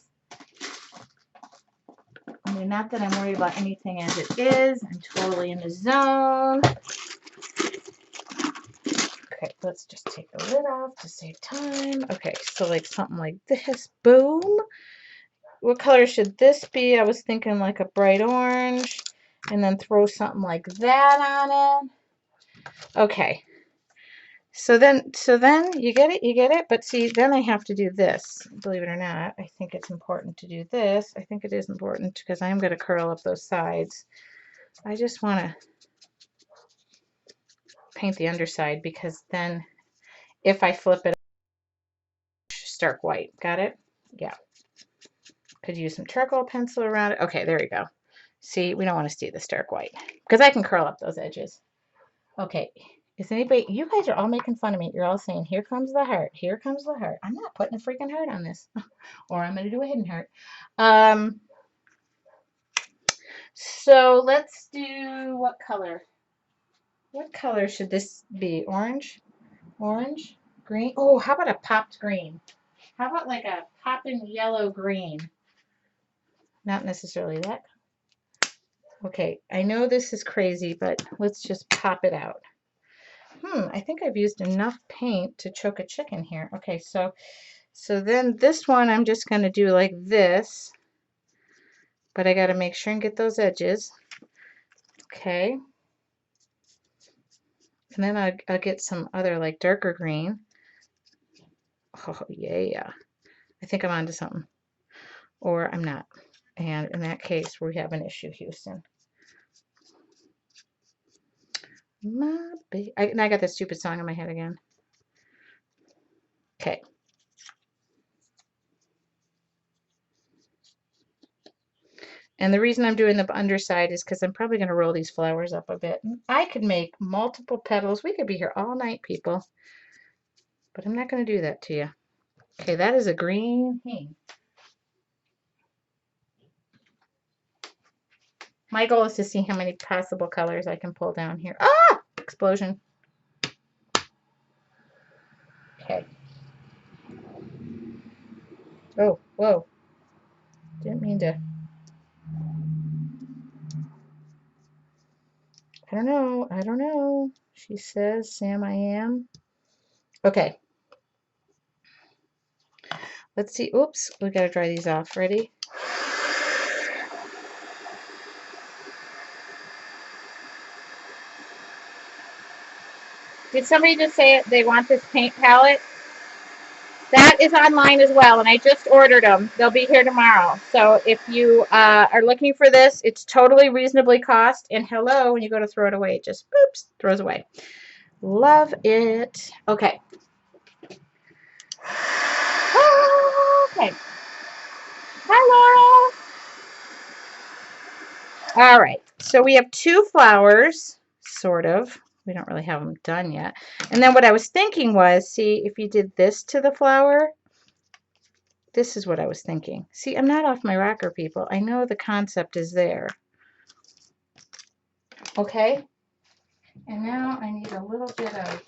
I mean, not that I'm worried about anything as it is. I'm totally in the zone. Okay, let's just take the lid off to save time. Okay, so like something like this. Boom. What color should this be? I was thinking like a bright orange, and then throw something like that on it. Okay. So then you get it, but see, then I have to do this. Believe it or not, I think it's important to do this. I think it is important because I'm going to curl up those sides. I just want to paint the underside because then if I flip it, stark white. Got it? Yeah. Could use some charcoal pencil around it. Okay, there you go. See, we don't want to see the stark white because I can curl up those edges. Okay. Is anybody, you guys are all making fun of me. You're all saying, here comes the heart. Here comes the heart. I'm not putting a freaking heart on this. Or I'm going to do a hidden heart. So let's do, what color? What color should this be? Orange? Orange? Green? Oh, how about a popped green? How about like a popping yellow green? Not necessarily that. Okay, I know this is crazy, but let's just pop it out. I think I've used enough paint to choke a chicken here. Okay, so then this one I'm just going to do like this, but I got to make sure and get those edges. Okay. And then I'll get some other like darker green. Oh, yeah. I think I'm onto something. Or I'm not. And in that case, we have an issue, Houston. Now I got that stupid song in my head again. Okay. And the reason I'm doing the underside is because I'm probably going to roll these flowers up a bit. I could make multiple petals. We could be here all night, people. But I'm not going to do that to you. Okay, that is a green. My goal is to see how many possible colors I can pull down here. Ah! Explosion. Okay. Oh, whoa. Didn't mean to. I don't know. She says, Sam, I am. Okay. Let's see. Oops, we gotta dry these off. Ready? Did somebody just say they want this paint palette? That is online as well, and I just ordered them. They'll be here tomorrow. So if you are looking for this, it's totally reasonably cost. And hello, when you go to throw it away, it just boops, throws away. Love it. Okay. Okay. Hi, Laura. All right. So we have two flowers, sort of. We don't really have them done yet. And then what I was thinking was, see, if you did this to the flower, this is what I was thinking. See, I'm not off my rocker, people. I know the concept is there. Okay. And now I need a little bit of,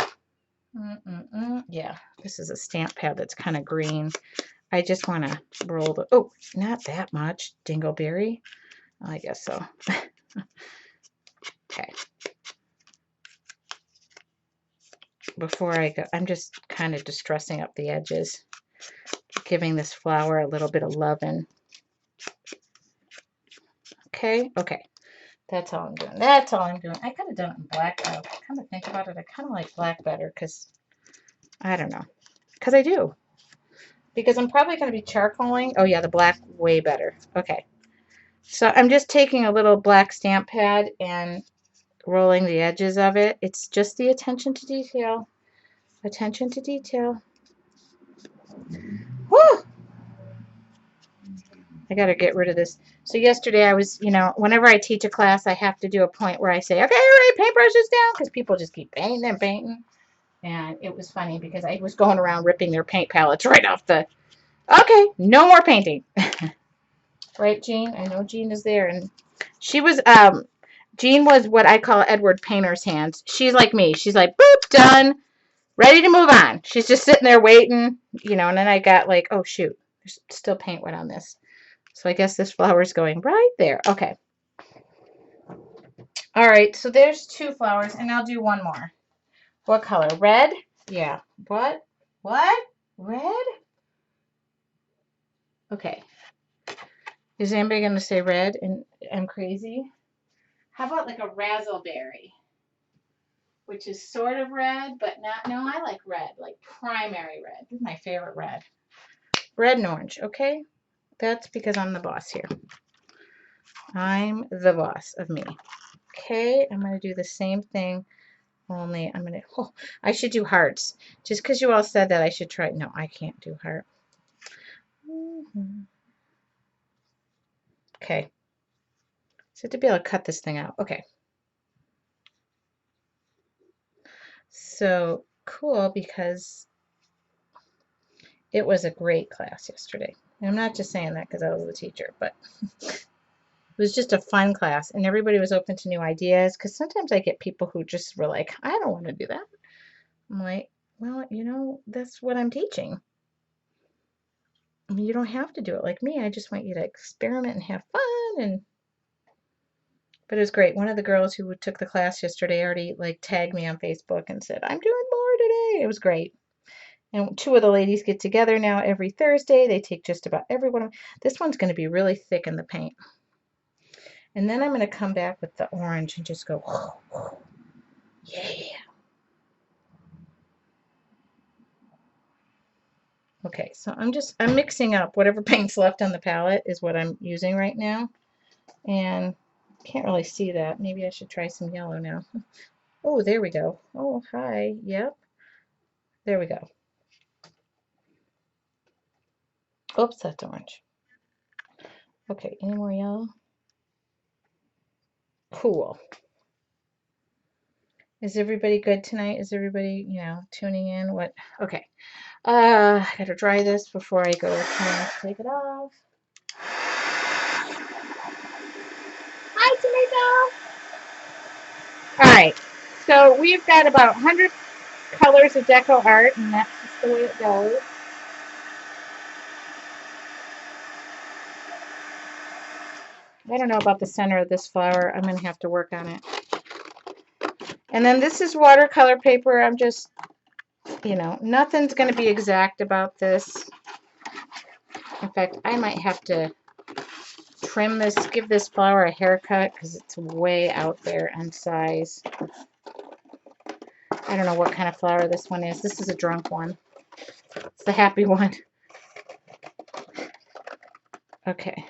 yeah, this is a stamp pad that's kind of green. I just want to roll the, oh, not that much, dingleberry. I guess so. Okay. Before I go, I'm just kind of distressing up the edges, giving this flower a little bit of loving. Okay, okay. That's all I'm doing. That's all I'm doing. I could have done it in black. Come to think about it, I kind of like black better because, I don't know, because I do. Because I'm probably going to be charcoaling. Oh yeah, the black way better. Okay. So I'm just taking a little black stamp pad and rolling the edges of it. It's just the attention to detail. Attention to detail. Woo! I got to get rid of this. So yesterday I was, you know, whenever I teach a class, I have to do a point where I say, okay, all right, paintbrushes down, because people just keep painting and painting. And it was funny because I was going around ripping their paint palettes right off the, okay, no more painting. Right, Jean? I know Jean is there. And she was, Jean was what I call Edward Painter's hands. She's like me. She's like, boop, done, ready to move on. She's just sitting there waiting, you know, and then I got like, oh, shoot, there's still paint wet on this. So I guess this flower is going right there. Okay. All right, so there's 2 flowers, and I'll do one more. What color? Red? Yeah. What? What? Red? Okay. Is anybody going to say red and I'm crazy? How about like a razzleberry, which is sort of red, but not, no, I like red, like primary red. This is my favorite red. Red and orange, okay? That's because I'm the boss here. I'm the boss of me. Okay, I'm going to do the same thing, only I'm going to, oh, I should do hearts. Just because you all said that I should try, no, I can't do heart. Okay. So to be able to cut this thing out. Okay. So cool, because it was a great class yesterday. And I'm not just saying that because I was the teacher, but it was just a fun class and everybody was open to new ideas, because sometimes I get people who just were like, I don't want to do that. I'm like, well, you know, that's what I'm teaching. I mean, you don't have to do it like me. I just want you to experiment and have fun. And but it was great. One of the girls who took the class yesterday already like tagged me on Facebook and said, I'm doing more today. It was great. And 2 of the ladies get together now every Thursday. They take just about every one of them. This one's going to be really thick in the paint. And then I'm going to come back with the orange and just go, yeah. Okay, so I'm mixing up whatever paint's left on the palette is what I'm using right now. And can't really see that. Maybe I should try some yellow now. Oh, there we go. Oh, hi. Yep. There we go. Oops, that's orange. Okay, any more yellow? Cool. Is everybody good tonight? Is everybody, you know, tuning in? What? Okay. I gotta dry this before I go take it off. Hi, Tomato. All right. So we've got about 100 colors of deco art, and that's just the way it goes. I don't know about the center of this flower. I'm going to have to work on it. And then this is watercolor paper. I'm just, you know, nothing's going to be exact about this. In fact, I might have to trim this, give this flower a haircut because it's way out there in size. I don't know what kind of flower this one is. This is a drunk one. It's the happy one. Okay.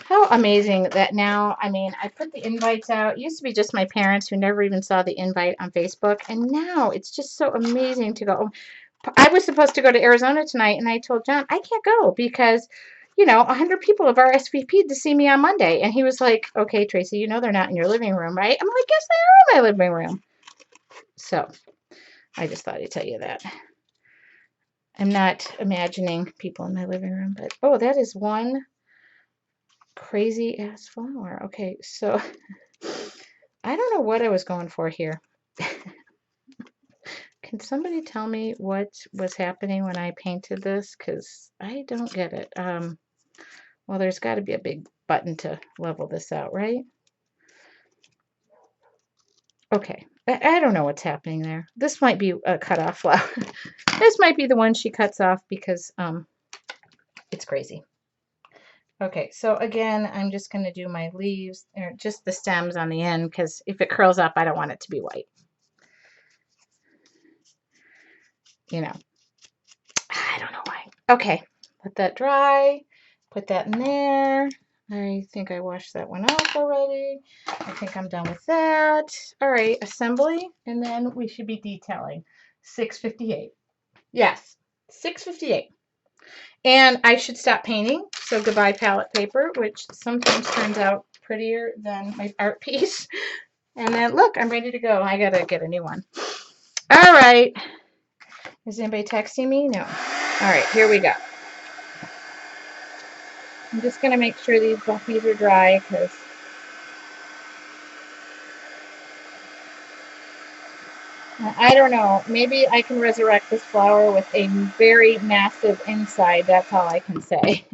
How amazing that now, I mean, I put the invites out. It used to be just my parents who never even saw the invite on Facebook. And now it's just so amazing to go. I was supposed to go to Arizona tonight, and I told John, I can't go because you know, 100 people have RSVP'd to see me on Monday. And he was like, okay, Tracy, you know they're not in your living room, right? I'm like, yes, they are in my living room. So I just thought I'd tell you that. I'm not imagining people in my living room, but oh, that is one crazy ass flower. Okay, so I don't know what I was going for here. Can somebody tell me what was happening when I painted this? Because I don't get it. Well, there's got to be a big button to level this out, right? Okay, I don't know what's happening there. This might be a cutoff flower. This might be the one she cuts off because it's crazy. Okay, so again, I'm just going to do my leaves, or just the stems on the end, because if it curls up, I don't want it to be white. You know, I don't know why. Okay, let that dry. Put that in there. I think I washed that one off already. I think I'm done with that. All right, assembly, and then we should be detailing. 6:58. Yes, 6:58. And I should stop painting. So goodbye palette paper, which sometimes turns out prettier than my art piece. And then look, I'm ready to go. I gotta get a new one. All right. Is anybody texting me? No. All right, here we go. I'm just gonna make sure these buffies are dry because I don't know. Maybe I can resurrect this flower with a very massive inside. That's all I can say.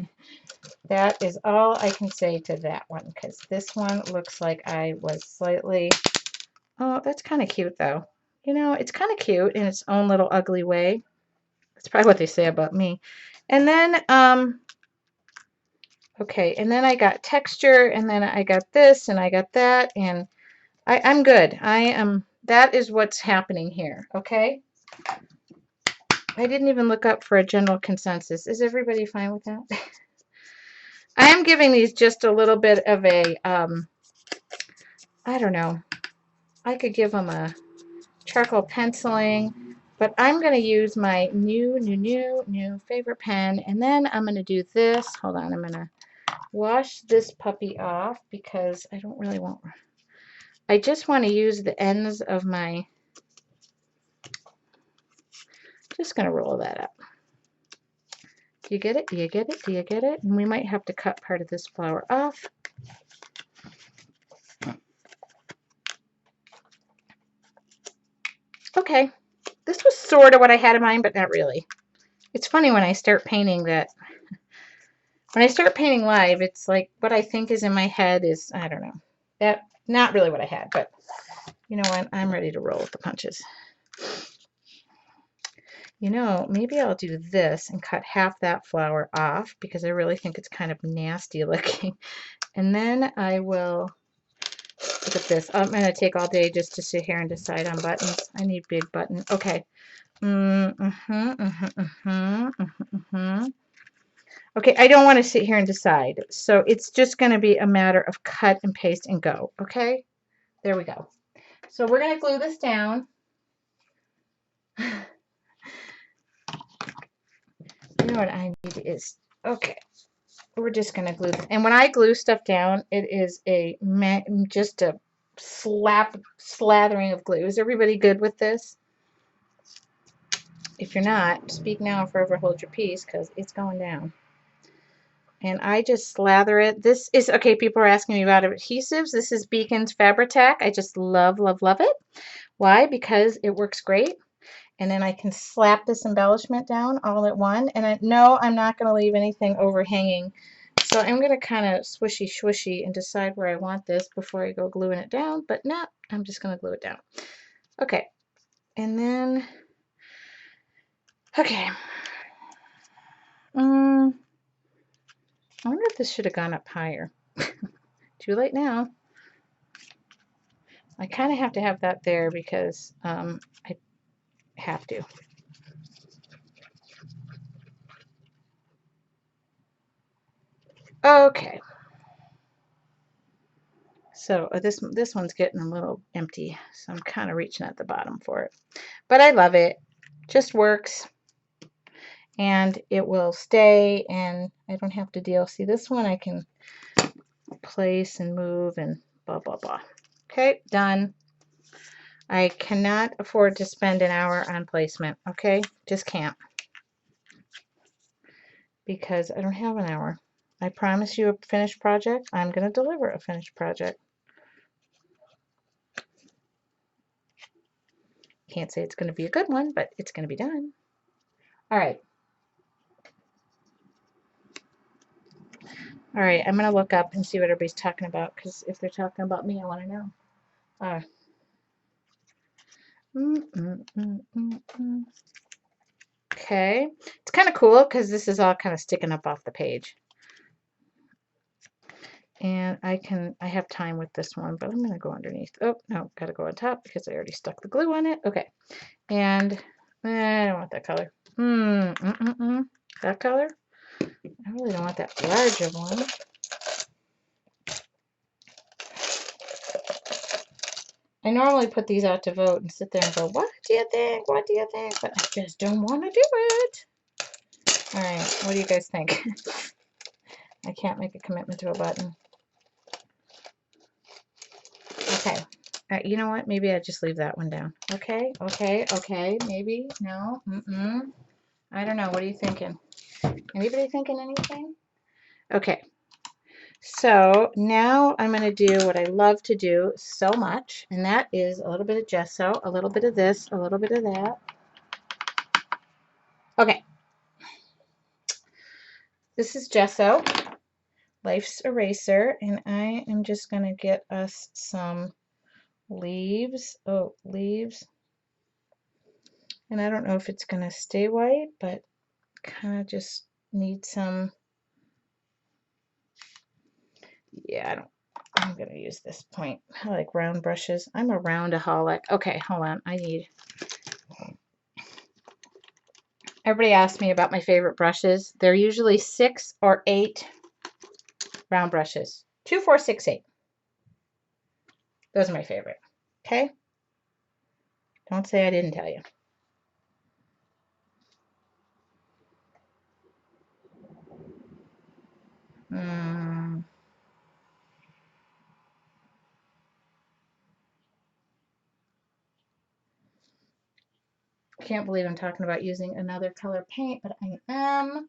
That is all I can say to that one because this one looks like I was slightly... Oh, that's kind of cute though. You know, it's kind of cute in its own little ugly way. That's probably what they say about me. And then, okay, and then I got texture, and then I got this, and I got that, and I'm good. That is what's happening here, okay? I didn't even look up for a general consensus. Is everybody fine with that? I am giving these just a little bit of a, I don't know. I could give them a charcoal penciling, but I'm going to use my new favorite pen, and then I'm going to do this. Hold on, I'm going to wash this puppy off because I don't really want... I just want to use the ends of my... Just going to roll that up. Do you get it? Do you get it? Do you get it? And we might have to cut part of this flower off. Okay, this was sort of what I had in mind, but not really. It's funny when I start painting that... When I start painting live, it's like what I think is in my head is, I don't know. That, not really what I had, but you know what? I'm ready to roll with the punches. You know, maybe I'll do this and cut half that flower off because I really think it's kind of nasty looking. And then I will, look at this. I'm going to take all day just to sit here and decide on buttons. I need big button. Okay. Okay, I don't want to sit here and decide. So it's just going to be a matter of cut and paste and go. Okay, there we go. So we're going to glue this down. You know what I need is, okay, we're just going to glue. And when I glue stuff down, it is just a slathering of glue. Is everybody good with this? If you're not, speak now or forever hold your peace because it's going down. And I just slather it. This is, okay, people are asking me about adhesives. This is Beacon's Fabri-Tac. I just love, love, love it. Why? Because it works great. And then I can slap this embellishment down all at one. And no, I'm not going to leave anything overhanging. So I'm going to kind of swishy and decide where I want this before I go gluing it down. But no, I'm just going to glue it down. Okay. And then, okay. I wonder if this should have gone up higher. Too late now. I kind of have to have that there because I have to. Okay. So this one's getting a little empty, so I'm kind of reaching at the bottom for it. But I love it. Just works. and it will stay, and I don't have to deal. See, this one I can place and move and blah, blah, blah. Okay, done. I cannot afford to spend an hour on placement, okay? Just can't. Because I don't have an hour. I promise you a finished project. I'm going to deliver a finished project. Can't say it's going to be a good one, but it's going to be done. All right. All right, I'm going to look up and see what everybody's talking about, because if they're talking about me, I want to know. Okay. It's kind of cool because this is all kind of sticking up off the page. And I have time with this one, but I'm going to go underneath. Oh, no, got to go on top because I already stuck the glue on it. Okay. And I don't want that color. That color? I really don't want that large of one. I normally put these out to vote and sit there and go, what do you think? What do you think? But I just don't want to do it. All right, what do you guys think? I can't make a commitment to a button. Okay. You know what? Maybe I just leave that one down. Okay, maybe. No. I don't know. What are you thinking? Anybody thinking anything? Okay. So now I'm going to do what I love to do so much, and that is a little bit of gesso, a little bit of this, a little bit of that. Okay. This is gesso, Life's Eraser, and I am just going to get us some leaves. Oh, leaves. And I don't know if it's going to stay white, but kind of just need some. Yeah, I'm going to use this point. I like round brushes. I'm a roundaholic. Okay, hold on. Everybody asks me about my favorite brushes. They're usually 6 or 8 round brushes. 2, 4, 6, 8. Those are my favorite. Okay? Don't say I didn't tell you. Can't believe I'm talking about using another color paint, but I am.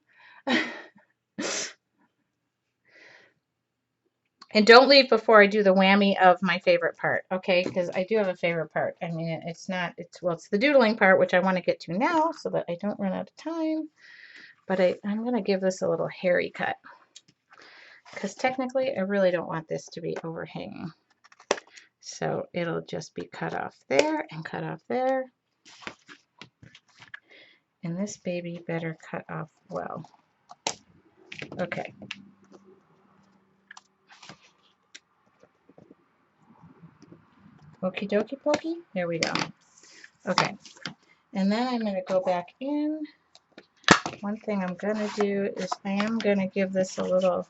And don't leave before I do the whammy of my favorite part, okay? Because I do have a favorite part. I mean, it's the doodling part, which I want to get to now so that I don't run out of time. But I'm going to give this a little hairy cut. Because technically, I really don't want this to be overhanging. So it'll just be cut off there and cut off there. And this baby better cut off well. Okay. Okie dokie pokey. There we go. Okay. And then I'm going to go back in. One thing I'm going to do is I am going to give this a little.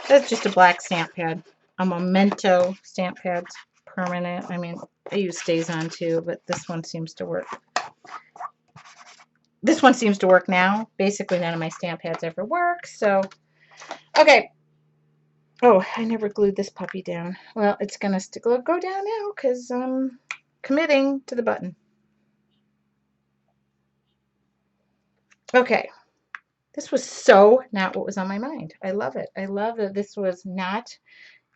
That's just a black stamp pad. A Memento stamp pad. Permanent. I mean, I use StazOn too, but this one seems to work. This one seems to work now. Basically, none of my stamp pads ever work. So, okay. Oh, I never glued this puppy down. Well, it's going to go down now because I'm committing to the button. Okay. This was so not what was on my mind. I love it. I love that this was not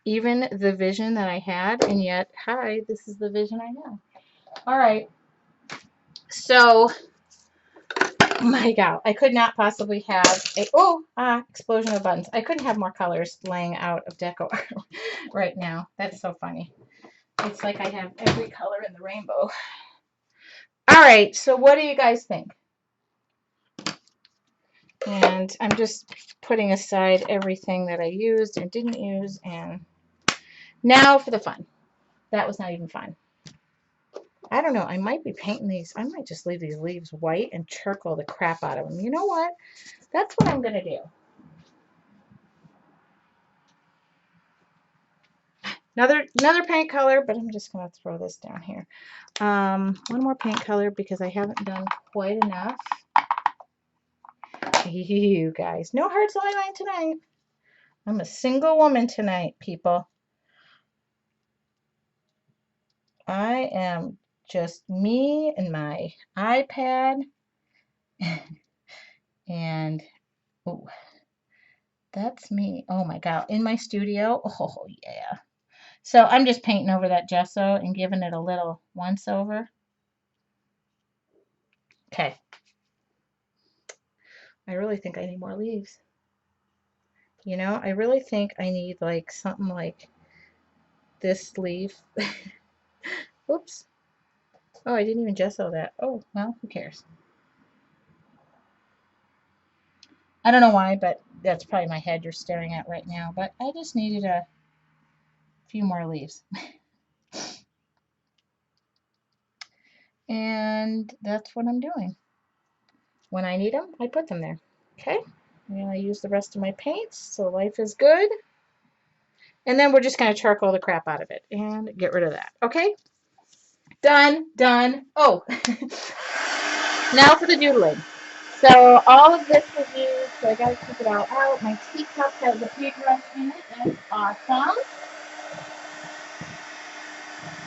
even the vision that I had, and yet, hi, this is the vision I have. All right. So, my God, I could not possibly have explosion of buttons. I couldn't have more colors laying out of deco right now. That's so funny. It's like I have every color in the rainbow. All right, so what do you guys think? And I'm just putting aside everything that I used and didn't use, and now for the fun. That was not even fun. I don't know. I might be painting these. I might just leave these leaves white and charcoal the crap out of them. You know what? That's what I'm going to do. Another paint color, but I'm just going to throw this down here. One more paint color because I haven't done quite enough. You guys, no hearts on my mind tonight. I'm a single woman tonight, people. I am just me and my iPad. And, oh, that's me. Oh my God, in my studio. Oh, yeah. So I'm just painting over that gesso and giving it a little once over. Okay. I really think I need more leaves. You know, I really think I need like something like this leaf. Oops. Oh, I didn't even gesso that. Oh, well, who cares? I don't know why, but that's probably my head you're staring at right now. But I just needed a few more leaves. And that's what I'm doing. When I need them, I put them there. Okay. And I use the rest of my paints, so life is good. And then we're just going to charcoal the crap out of it and get rid of that. Okay? Done, done. Oh, now for the doodling. So all of this was used, so I got to keep it all out. My teacup has a paintbrush in it. That's awesome.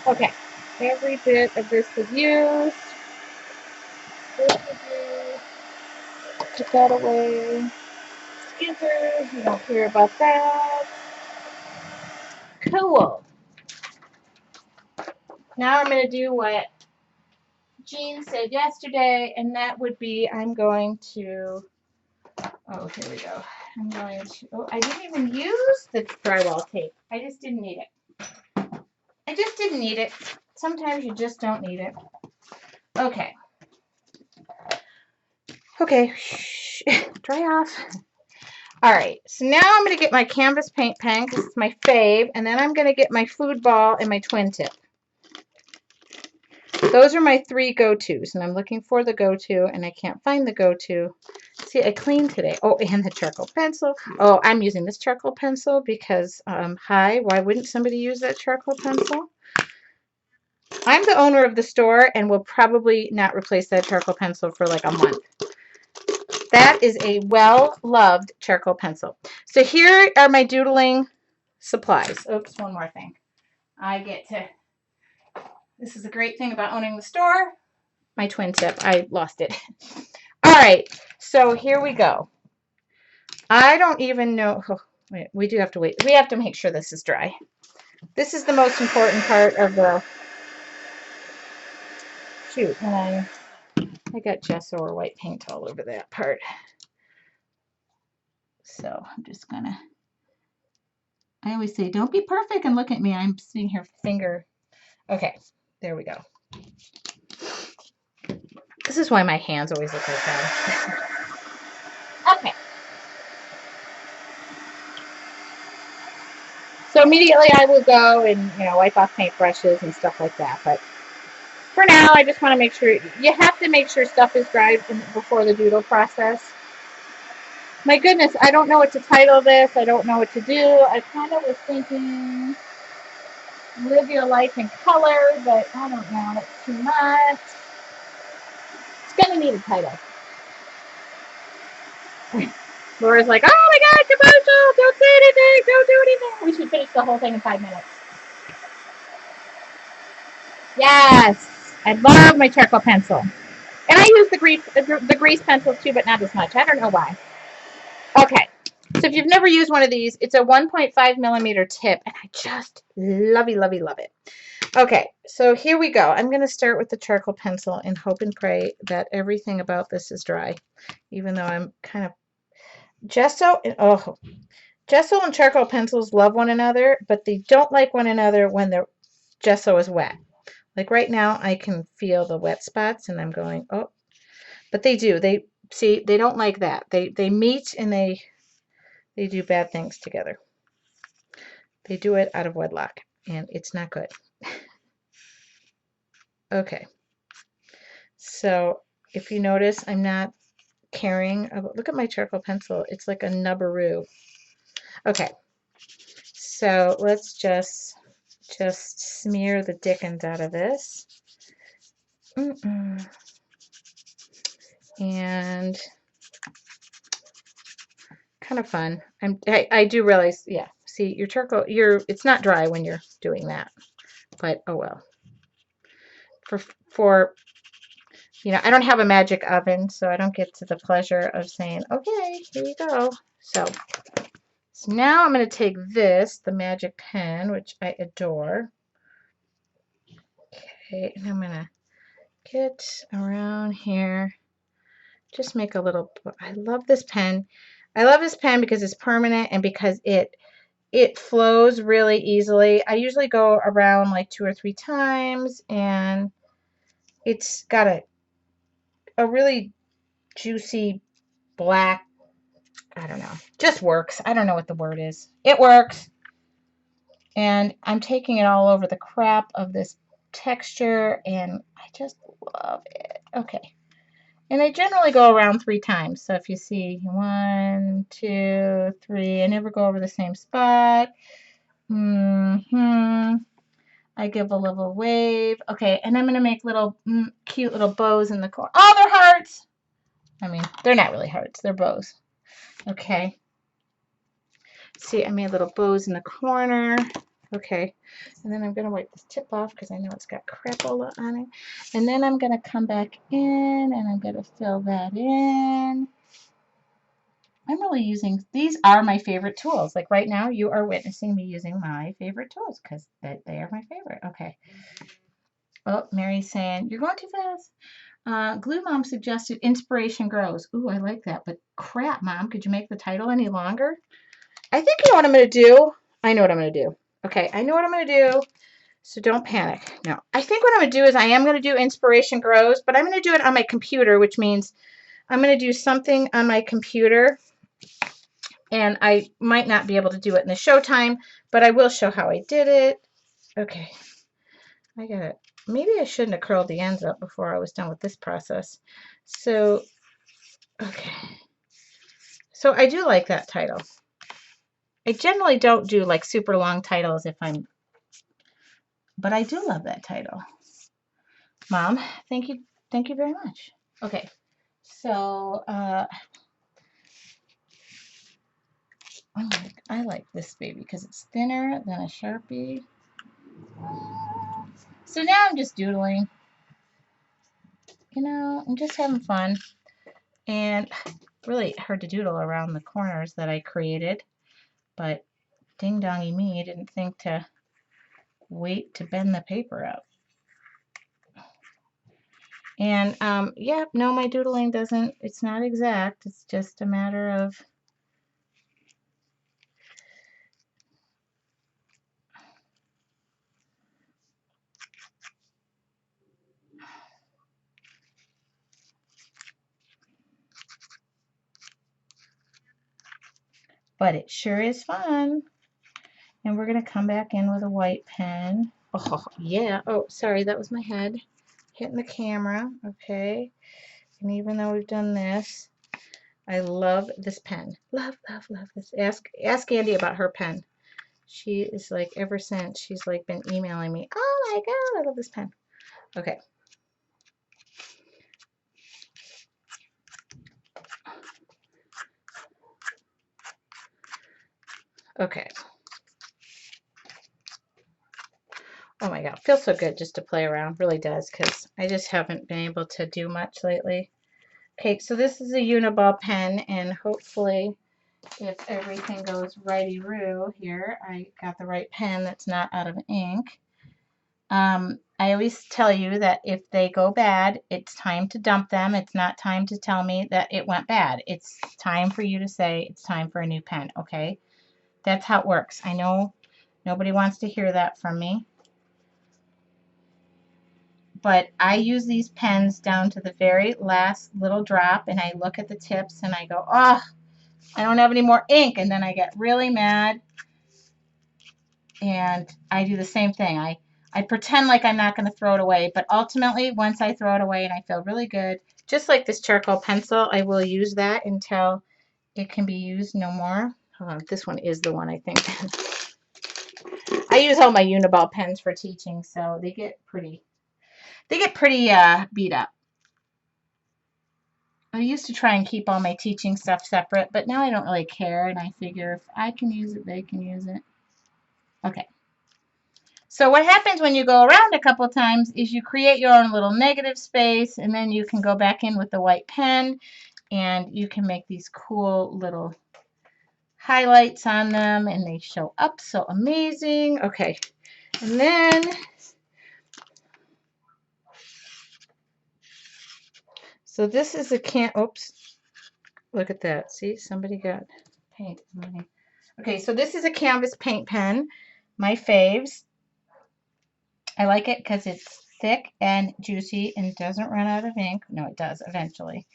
Okay, every bit of this was used. This was used. Put that away. Scissors, you don't care about that. Cool. Now I'm going to do what Jean said yesterday, and that would be I'm going to, oh, here we go. I'm going to, oh, I didn't even use the drywall tape. I just didn't need it. I just didn't need it. Sometimes you just don't need it. Okay. Okay. Shh. Dry off. All right. So now I'm going to get my canvas paint pen because it's my fave. And then I'm going to get my food ball and my twin tip. Those are my three go-tos. And I'm looking for the go-to and I can't find the go-to. See, I cleaned today. Oh, and the charcoal pencil. Oh, I'm using this charcoal pencil because, hi, why wouldn't somebody use that charcoal pencil? I'm the owner of the store and will probably not replace that charcoal pencil for like a month. That is a well-loved charcoal pencil. So here are my doodling supplies. Oops, one more thing. I get to, this is a great thing about owning the store. My twin tip, I lost it. All right, so here we go. I don't even know, oh, wait, we do have to wait. We have to make sure this is dry. This is the most important part of the, shoot, and I got gesso or white paint all over that part. So I'm just gonna, I always say, don't be perfect and look at me. I'm sitting here finger. Okay, there we go. This is why my hands always look like that. Okay. So immediately I will go and, wipe off paint brushes and stuff like that. But for now, I just want to make sure, you have to make sure stuff is dry before the doodle process. My goodness, I don't know what to title this. I don't know what to do. I kind of was thinking live your life in color, but I don't know. It's too much. It's going to need a title. Laura's like, oh my God, commercial. Don't say anything. Don't do anything. We should finish the whole thing in 5 minutes. Yes. I love my charcoal pencil. And I use the grease pencils too, but not as much. I don't know why. Okay. So if you've never used one of these, it's a 1.5 millimeter tip, and I just love it. Okay, so here we go. I'm going to start with the charcoal pencil and hope and pray that everything about this is dry, even though I'm kind of gesso and charcoal pencils love one another, but they don't like one another when the gesso is wet. Like right now, I can feel the wet spots, and I'm going, oh, but they do. They see, they don't like that. They meet and they do bad things together. They do it out of wedlock, and it's not good. Okay. So if you notice, I'm not caring about, look at my charcoal pencil. It's like a nubbaroo. Okay. So let's just just smear the dickens out of this. And kind of fun. I do realize, yeah, see, your charcoal, it's not dry when you're doing that, but oh well. For I don't have a magic oven, so I don't get to the pleasure of saying, okay, here you go. So now I'm going to take this, the magic pen, which I adore. Okay, and I'm going to get around here. Just make a little, I love this pen. I love this pen because it's permanent and because it flows really easily. I usually go around like 2 or 3 times, and it's got a really juicy black, I don't know, just works. I don't know what the word is. It works. And I'm taking it all over the crap of this texture, and I just love it. Okay. And I generally go around 3 times. So if you see 1, 2, 3, I never go over the same spot. I give a little wave. Okay, and I'm going to make little cute little bows in the corner. Oh, they're hearts! I mean, they're not really hearts. They're bows. Okay. See, I made little bows in the corner. Okay. And then I'm going to wipe this tip off because I know it's got crapola on it. And then I'm going to come back in and I'm going to fill that in. I'm really using, these are my favorite tools. Like right now, you are witnessing me using my favorite tools because they are my favorite. Okay. Oh, Mary's saying, you're going too fast. Glue Mom suggested Inspiration Grows. Ooh, I like that. But crap, Mom, could you make the title any longer? I think you know what I'm going to do. I know what I'm going to do. Okay, I know what I'm going to do. So don't panic. No, I think what I'm going to do is I am going to do Inspiration Grows, but I'm going to do it on my computer, which means I'm going to do something on my computer. And I might not be able to do it in the show time, but I will show how I did it. Okay. I got it. Maybe I shouldn't have curled the ends up before I was done with this process. So, okay. So I do like that title. I generally don't do like super long titles but I do love that title. Mom, thank you. Thank you very much. Okay. So, I like this baby because it's thinner than a Sharpie. So now I'm just doodling. I'm just having fun. And really hard to doodle around the corners that I created. But ding dongy me, didn't think to wait to bend the paper up. And yeah, no, my doodling it's not exact. It's just a matter of but it sure is fun. And we're going to come back in with a white pen. Oh, yeah. Oh, sorry, that was my head hitting the camera. Okay. And even though we've done this, I love this pen. Love, love, love this. Ask Andy about her pen. She is like, ever since, she's like been emailing me. Oh my God, I love this pen. Okay. Okay. Oh my God, feels so good just to play around. Really does, because I just haven't been able to do much lately. Okay, so this is a Uniball pen, and hopefully, if everything goes righty-roo here, I got the right pen that's not out of ink. I always tell you that if they go bad, it's time to dump them. It's not time to tell me that it went bad. It's time for you to say it's time for a new pen, okay? That's how it works. I know nobody wants to hear that from me. But I use these pens down to the very last little drop, and I look at the tips and I go, oh, I don't have any more ink. And then I get really mad, and I do the same thing. I pretend like I'm not going to throw it away, but ultimately, once I throw it away and I feel really good, just like this charcoal pencil, I will use that until it can be used no more. Hold on, this one is the one, I think. I use all my Uniball pens for teaching, so they get pretty beat up. I used to try and keep all my teaching stuff separate, but now I don't really care, and I figure if I can use it, they can use it. Okay. So what happens when you go around a couple times is you create your own little negative space, and then you can go back in with the white pen, and you can make these cool little highlights on them, and they show up so amazing. Okay. And then so this is a oops, look at that. See, somebody got paint. Okay, so this is a canvas paint pen, my faves. I like it because it's thick and juicy and doesn't run out of ink. No, it does eventually.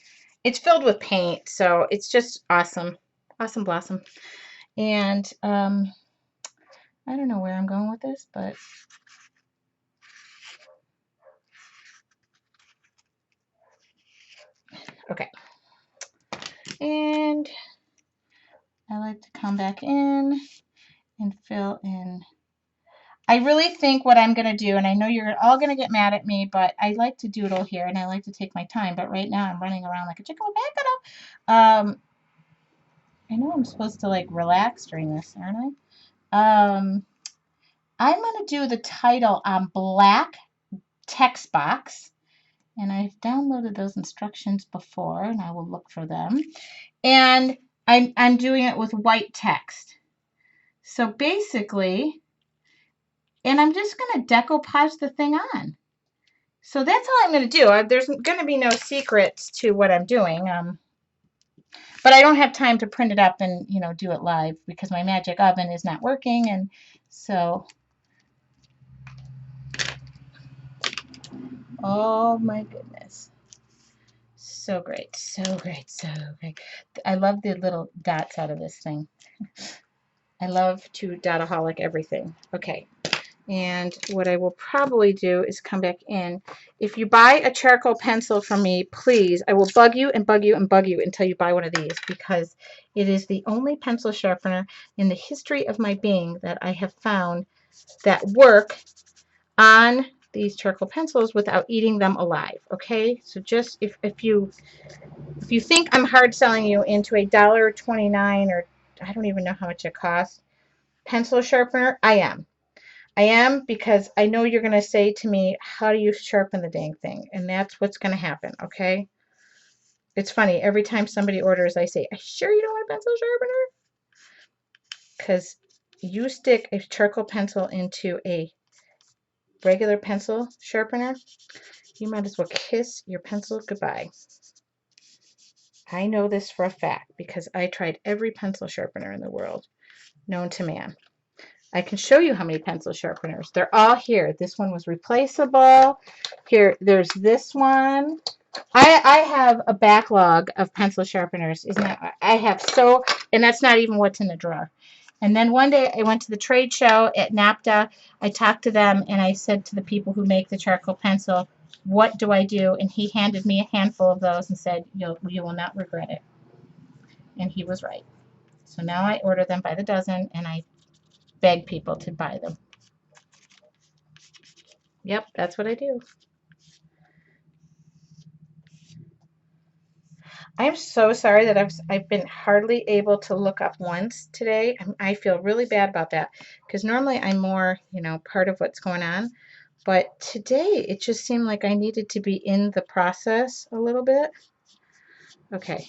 It's filled with paint, so it's just awesome. Awesome blossom. And I don't know where I'm going with this, but okay. And I like to come back in and fill in. I really think what I'm going to do, and I know you're all going to get mad at me, but I like to doodle here, and I like to take my time, but right now I'm running around like a chicken with back up. I know I'm supposed to like relax during this, aren't I? I'm going to do the title on black text box, and I've downloaded those instructions before, and I will look for them. And I'm doing it with white text. So basically, and I'm just going to decoupage the thing on. So that's all I'm going to do. There's going to be no secrets to what I'm doing. But I don't have time to print it up and, do it live because my magic oven is not working. And so, oh my goodness. So great, so great, so great. I love the little dots out of this thing. I love to dotaholic everything. Okay. And what I will probably do is come back in. If you buy a charcoal pencil from me, please, I will bug you and bug you and bug you until you buy one of these because it is the only pencil sharpener in the history of my being that I have found that work on these charcoal pencils without eating them alive. Okay, so just if you think I'm hard selling you into a $1.29 or I don't even know how much it costs pencil sharpener, I am because I know you're going to say to me, how do you sharpen the dang thing? And that's what's going to happen, okay? It's funny. Every time somebody orders, I say, are you sure you don't want a pencil sharpener? Because you stick a charcoal pencil into a regular pencil sharpener, you might as well kiss your pencil goodbye. I know this for a fact because I tried every pencil sharpener in the world known to man. I can show you how many pencil sharpeners. They're all here. This one was replaceable. Here, there's this one. I have a backlog of pencil sharpeners. Isn't that? I have so, and that's not even what's in the drawer. And then one day I went to the trade show at NAPTA. I talked to them and I said to the people who make the charcoal pencil, what do I do? And he handed me a handful of those and said, you will not regret it. And he was right. So now I order them by the dozen and I beg people to buy them. Yep, that's what I do. I'm so sorry that I've been hardly able to look up once today. I feel really bad about that because normally I'm more, part of what's going on. But today it just seemed like I needed to be in the process a little bit. Okay,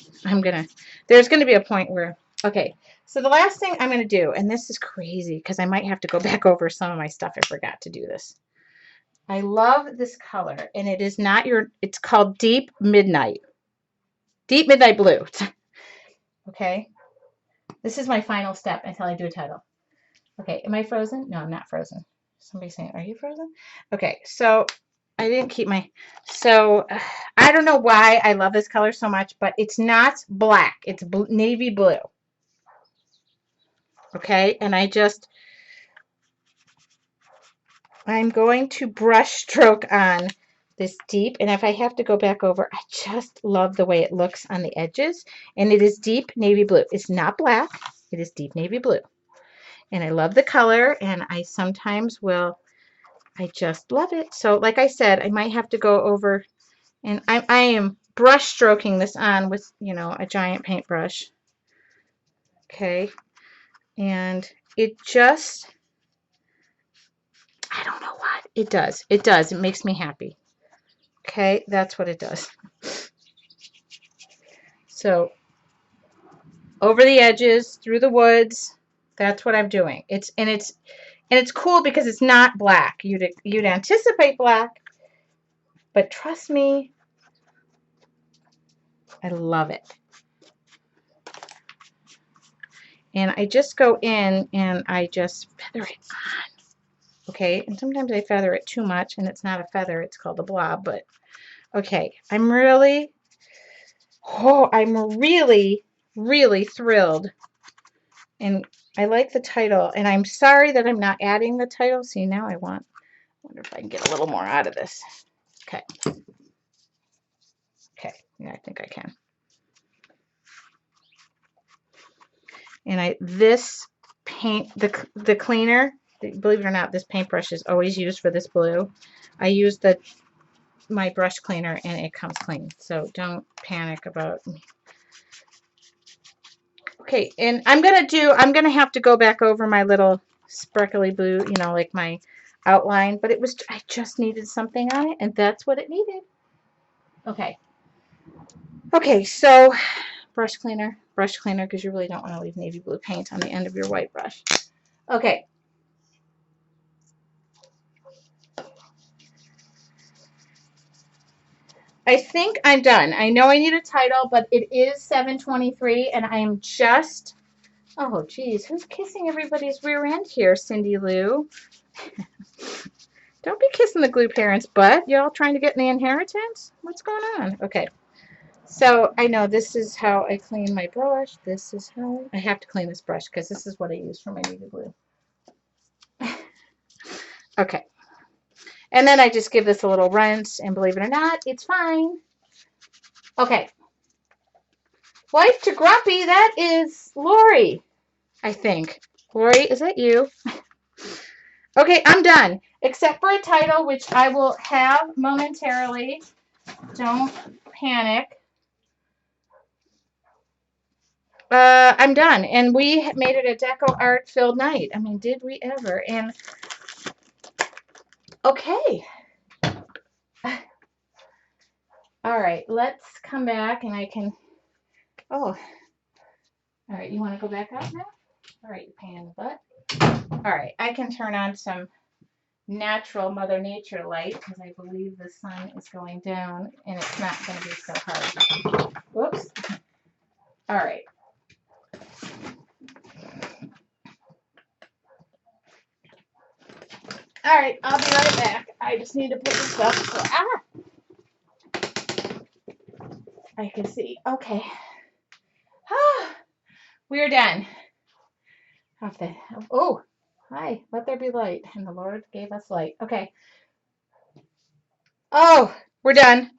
there's going to be a point where, okay, so the last thing I'm going to do, and this is crazy because I might have to go back over some of my stuff. I forgot to do this. I love this color, and it is not it's called Deep Midnight Blue. Okay, this is my final step until I do a title. Okay, am I frozen? No, I'm not frozen. Somebody's saying, are you frozen? Okay, so I didn't keep so I don't know why I love this color so much, but it's not black. It's navy blue. Okay, and I'm going to brush stroke on this deep, and if I have to go back over, I just love the way it looks on the edges, and it is deep navy blue. It's not black. It is deep navy blue. And I love the color, and I sometimes will, I just love it. So like I said, I might have to go over, and I am brush stroking this on with, you know, a giant paintbrush. Okay. And it just, I don't know what it does. It does. It makes me happy. Okay. That's what it does. So over the edges, through the woods, that's what I'm doing. It's cool because it's not black. You'd anticipate black, but trust me, I love it. And I just go in and I just feather it on. Okay, and sometimes I feather it too much, and it's not a feather, it's called a blob, but okay, I'm really, really thrilled. And I like the title, and I'm sorry that I'm not adding the title. See, now I wonder if I can get a little more out of this. Okay. Okay, yeah, I think I can. And this paint, the cleaner, believe it or not, this paintbrush is always used for this blue. I use my brush cleaner and it comes clean, so don't panic about me. Okay, and I'm gonna have to go back over my little sparkly blue, you know, like my outline, but I just needed something on it, and that's what it needed. Okay. Okay, so brush cleaner, because you really don't want to leave navy blue paint on the end of your white brush. Okay. I think I'm done. I know I need a title, but it is 7:23, and I'm just, oh, geez, who's kissing everybody's rear end here, Cindy Lou? Don't be kissing the glue parents' butt. Y'all trying to get the inheritance? What's going on? Okay. So I know this is how I clean my brush. This is how I have to clean this brush because this is what I use for my navy blue. Okay. And then I just give this a little rinse, and believe it or not, it's fine. Okay. Wife to Grumpy, that is Lori, I think. Lori, is that you? Okay, I'm done. Except for a title, which I will have momentarily. Don't panic. I'm done. And we made it a deco art filled night. I mean, did we ever? And okay. All right, let's come back and I can, oh, all right, you want to go back up now? All right, you pain in the butt. All right, I can turn on some natural Mother Nature light because I believe the sun is going down and it's not going to be so hard. Whoops. All right. All right, I'll be right back. I just need to put this up so I can see. Okay. We're done. Oh, hi. Let there be light. And the Lord gave us light. Okay. Oh, we're done.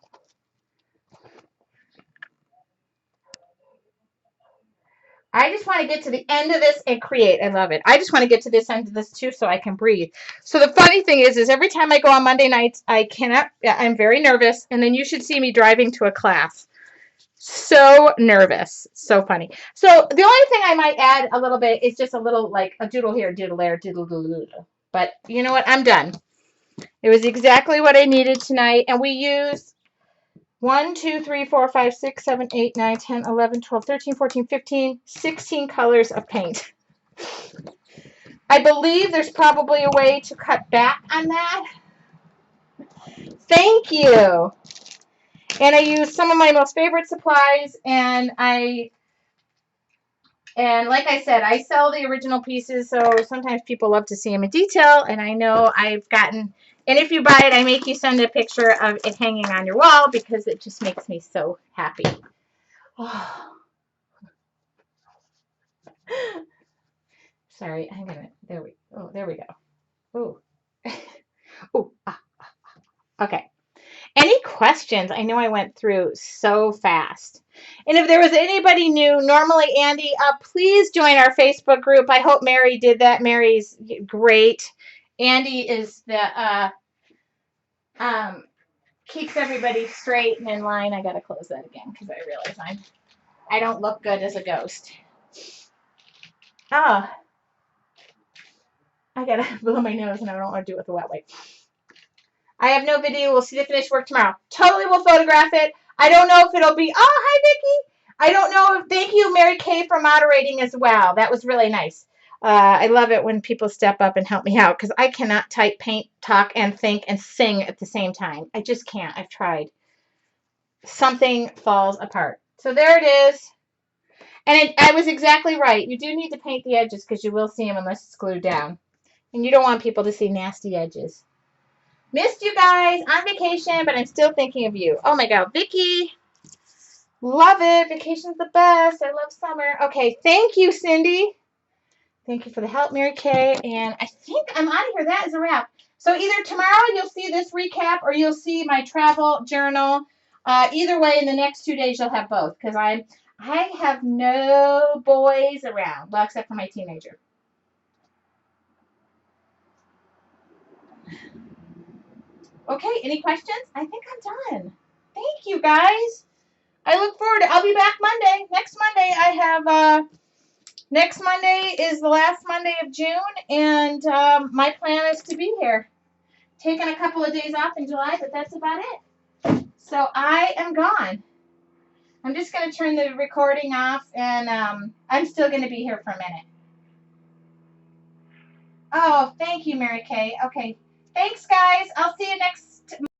I just want to get to the end of this and create. I love it. I just want to get to this end of this too so I can breathe. So the funny thing is every time I go on Monday nights, I'm very nervous. And then you should see me driving to a class. So nervous. So funny. So the only thing I might add a little bit is just a little like a doodle here, doodle there, doodle doodle. But you know what? I'm done. It was exactly what I needed tonight. And we used 1, 2, 3, 4, 5, 6, 7, 8, 9, 10, 11, 12, 13, 14, 15, 16 colors of paint. I believe there's probably a way to cut back on that. Thank you. And I used some of my most favorite supplies, and like I said, I sell the original pieces, so sometimes people love to see them in detail, and I know I've gotten, and if you buy it, I make you send a picture of it hanging on your wall because it just makes me so happy. Oh. Sorry, there we go. Oh. Oh. Okay. Any questions? I know I went through so fast. And if there was anybody new, normally Andy, please join our Facebook group. I hope Mary did that. Mary's great. Andy is the keeps everybody straight and in line. I gotta close that again because I realize I don't look good as a ghost. Oh, I gotta blow my nose and I don't want to do it with a wet wipe. I have no video. We'll see the finished work tomorrow. Totally will photograph it. I don't know if it'll be, oh, hi, Vicki. I don't know. Thank you, Mary Kay, for moderating as well. That was really nice. I love it when people step up and help me out because I cannot type, paint, talk, and think and sing at the same time. I just can't. I've tried. Something falls apart. So there it is. And I was exactly right. You do need to paint the edges because you will see them unless it's glued down. And you don't want people to see nasty edges. Missed you guys on vacation, but I'm still thinking of you. Oh my God, Vicki. Love it. Vacation's the best. I love summer. Okay, thank you, Cindy. Thank you for the help, Mary Kay. And I think I'm out of here. That is a wrap. So either tomorrow you'll see this recap or you'll see my travel journal. Either way, in the next 2 days you'll have both because I have no boys around, well, except for my teenager. Okay, any questions? I think I'm done. Thank you, guys. I look forward to I'll be back Monday. Next Monday, I have, next Monday is the last Monday of June, and my plan is to be here. Taking a couple of days off in July, but that's about it. So I am gone. I'm just going to turn the recording off, and I'm still going to be here for a minute. Oh, thank you, Mary Kay. Okay. Thanks, guys. I'll see you next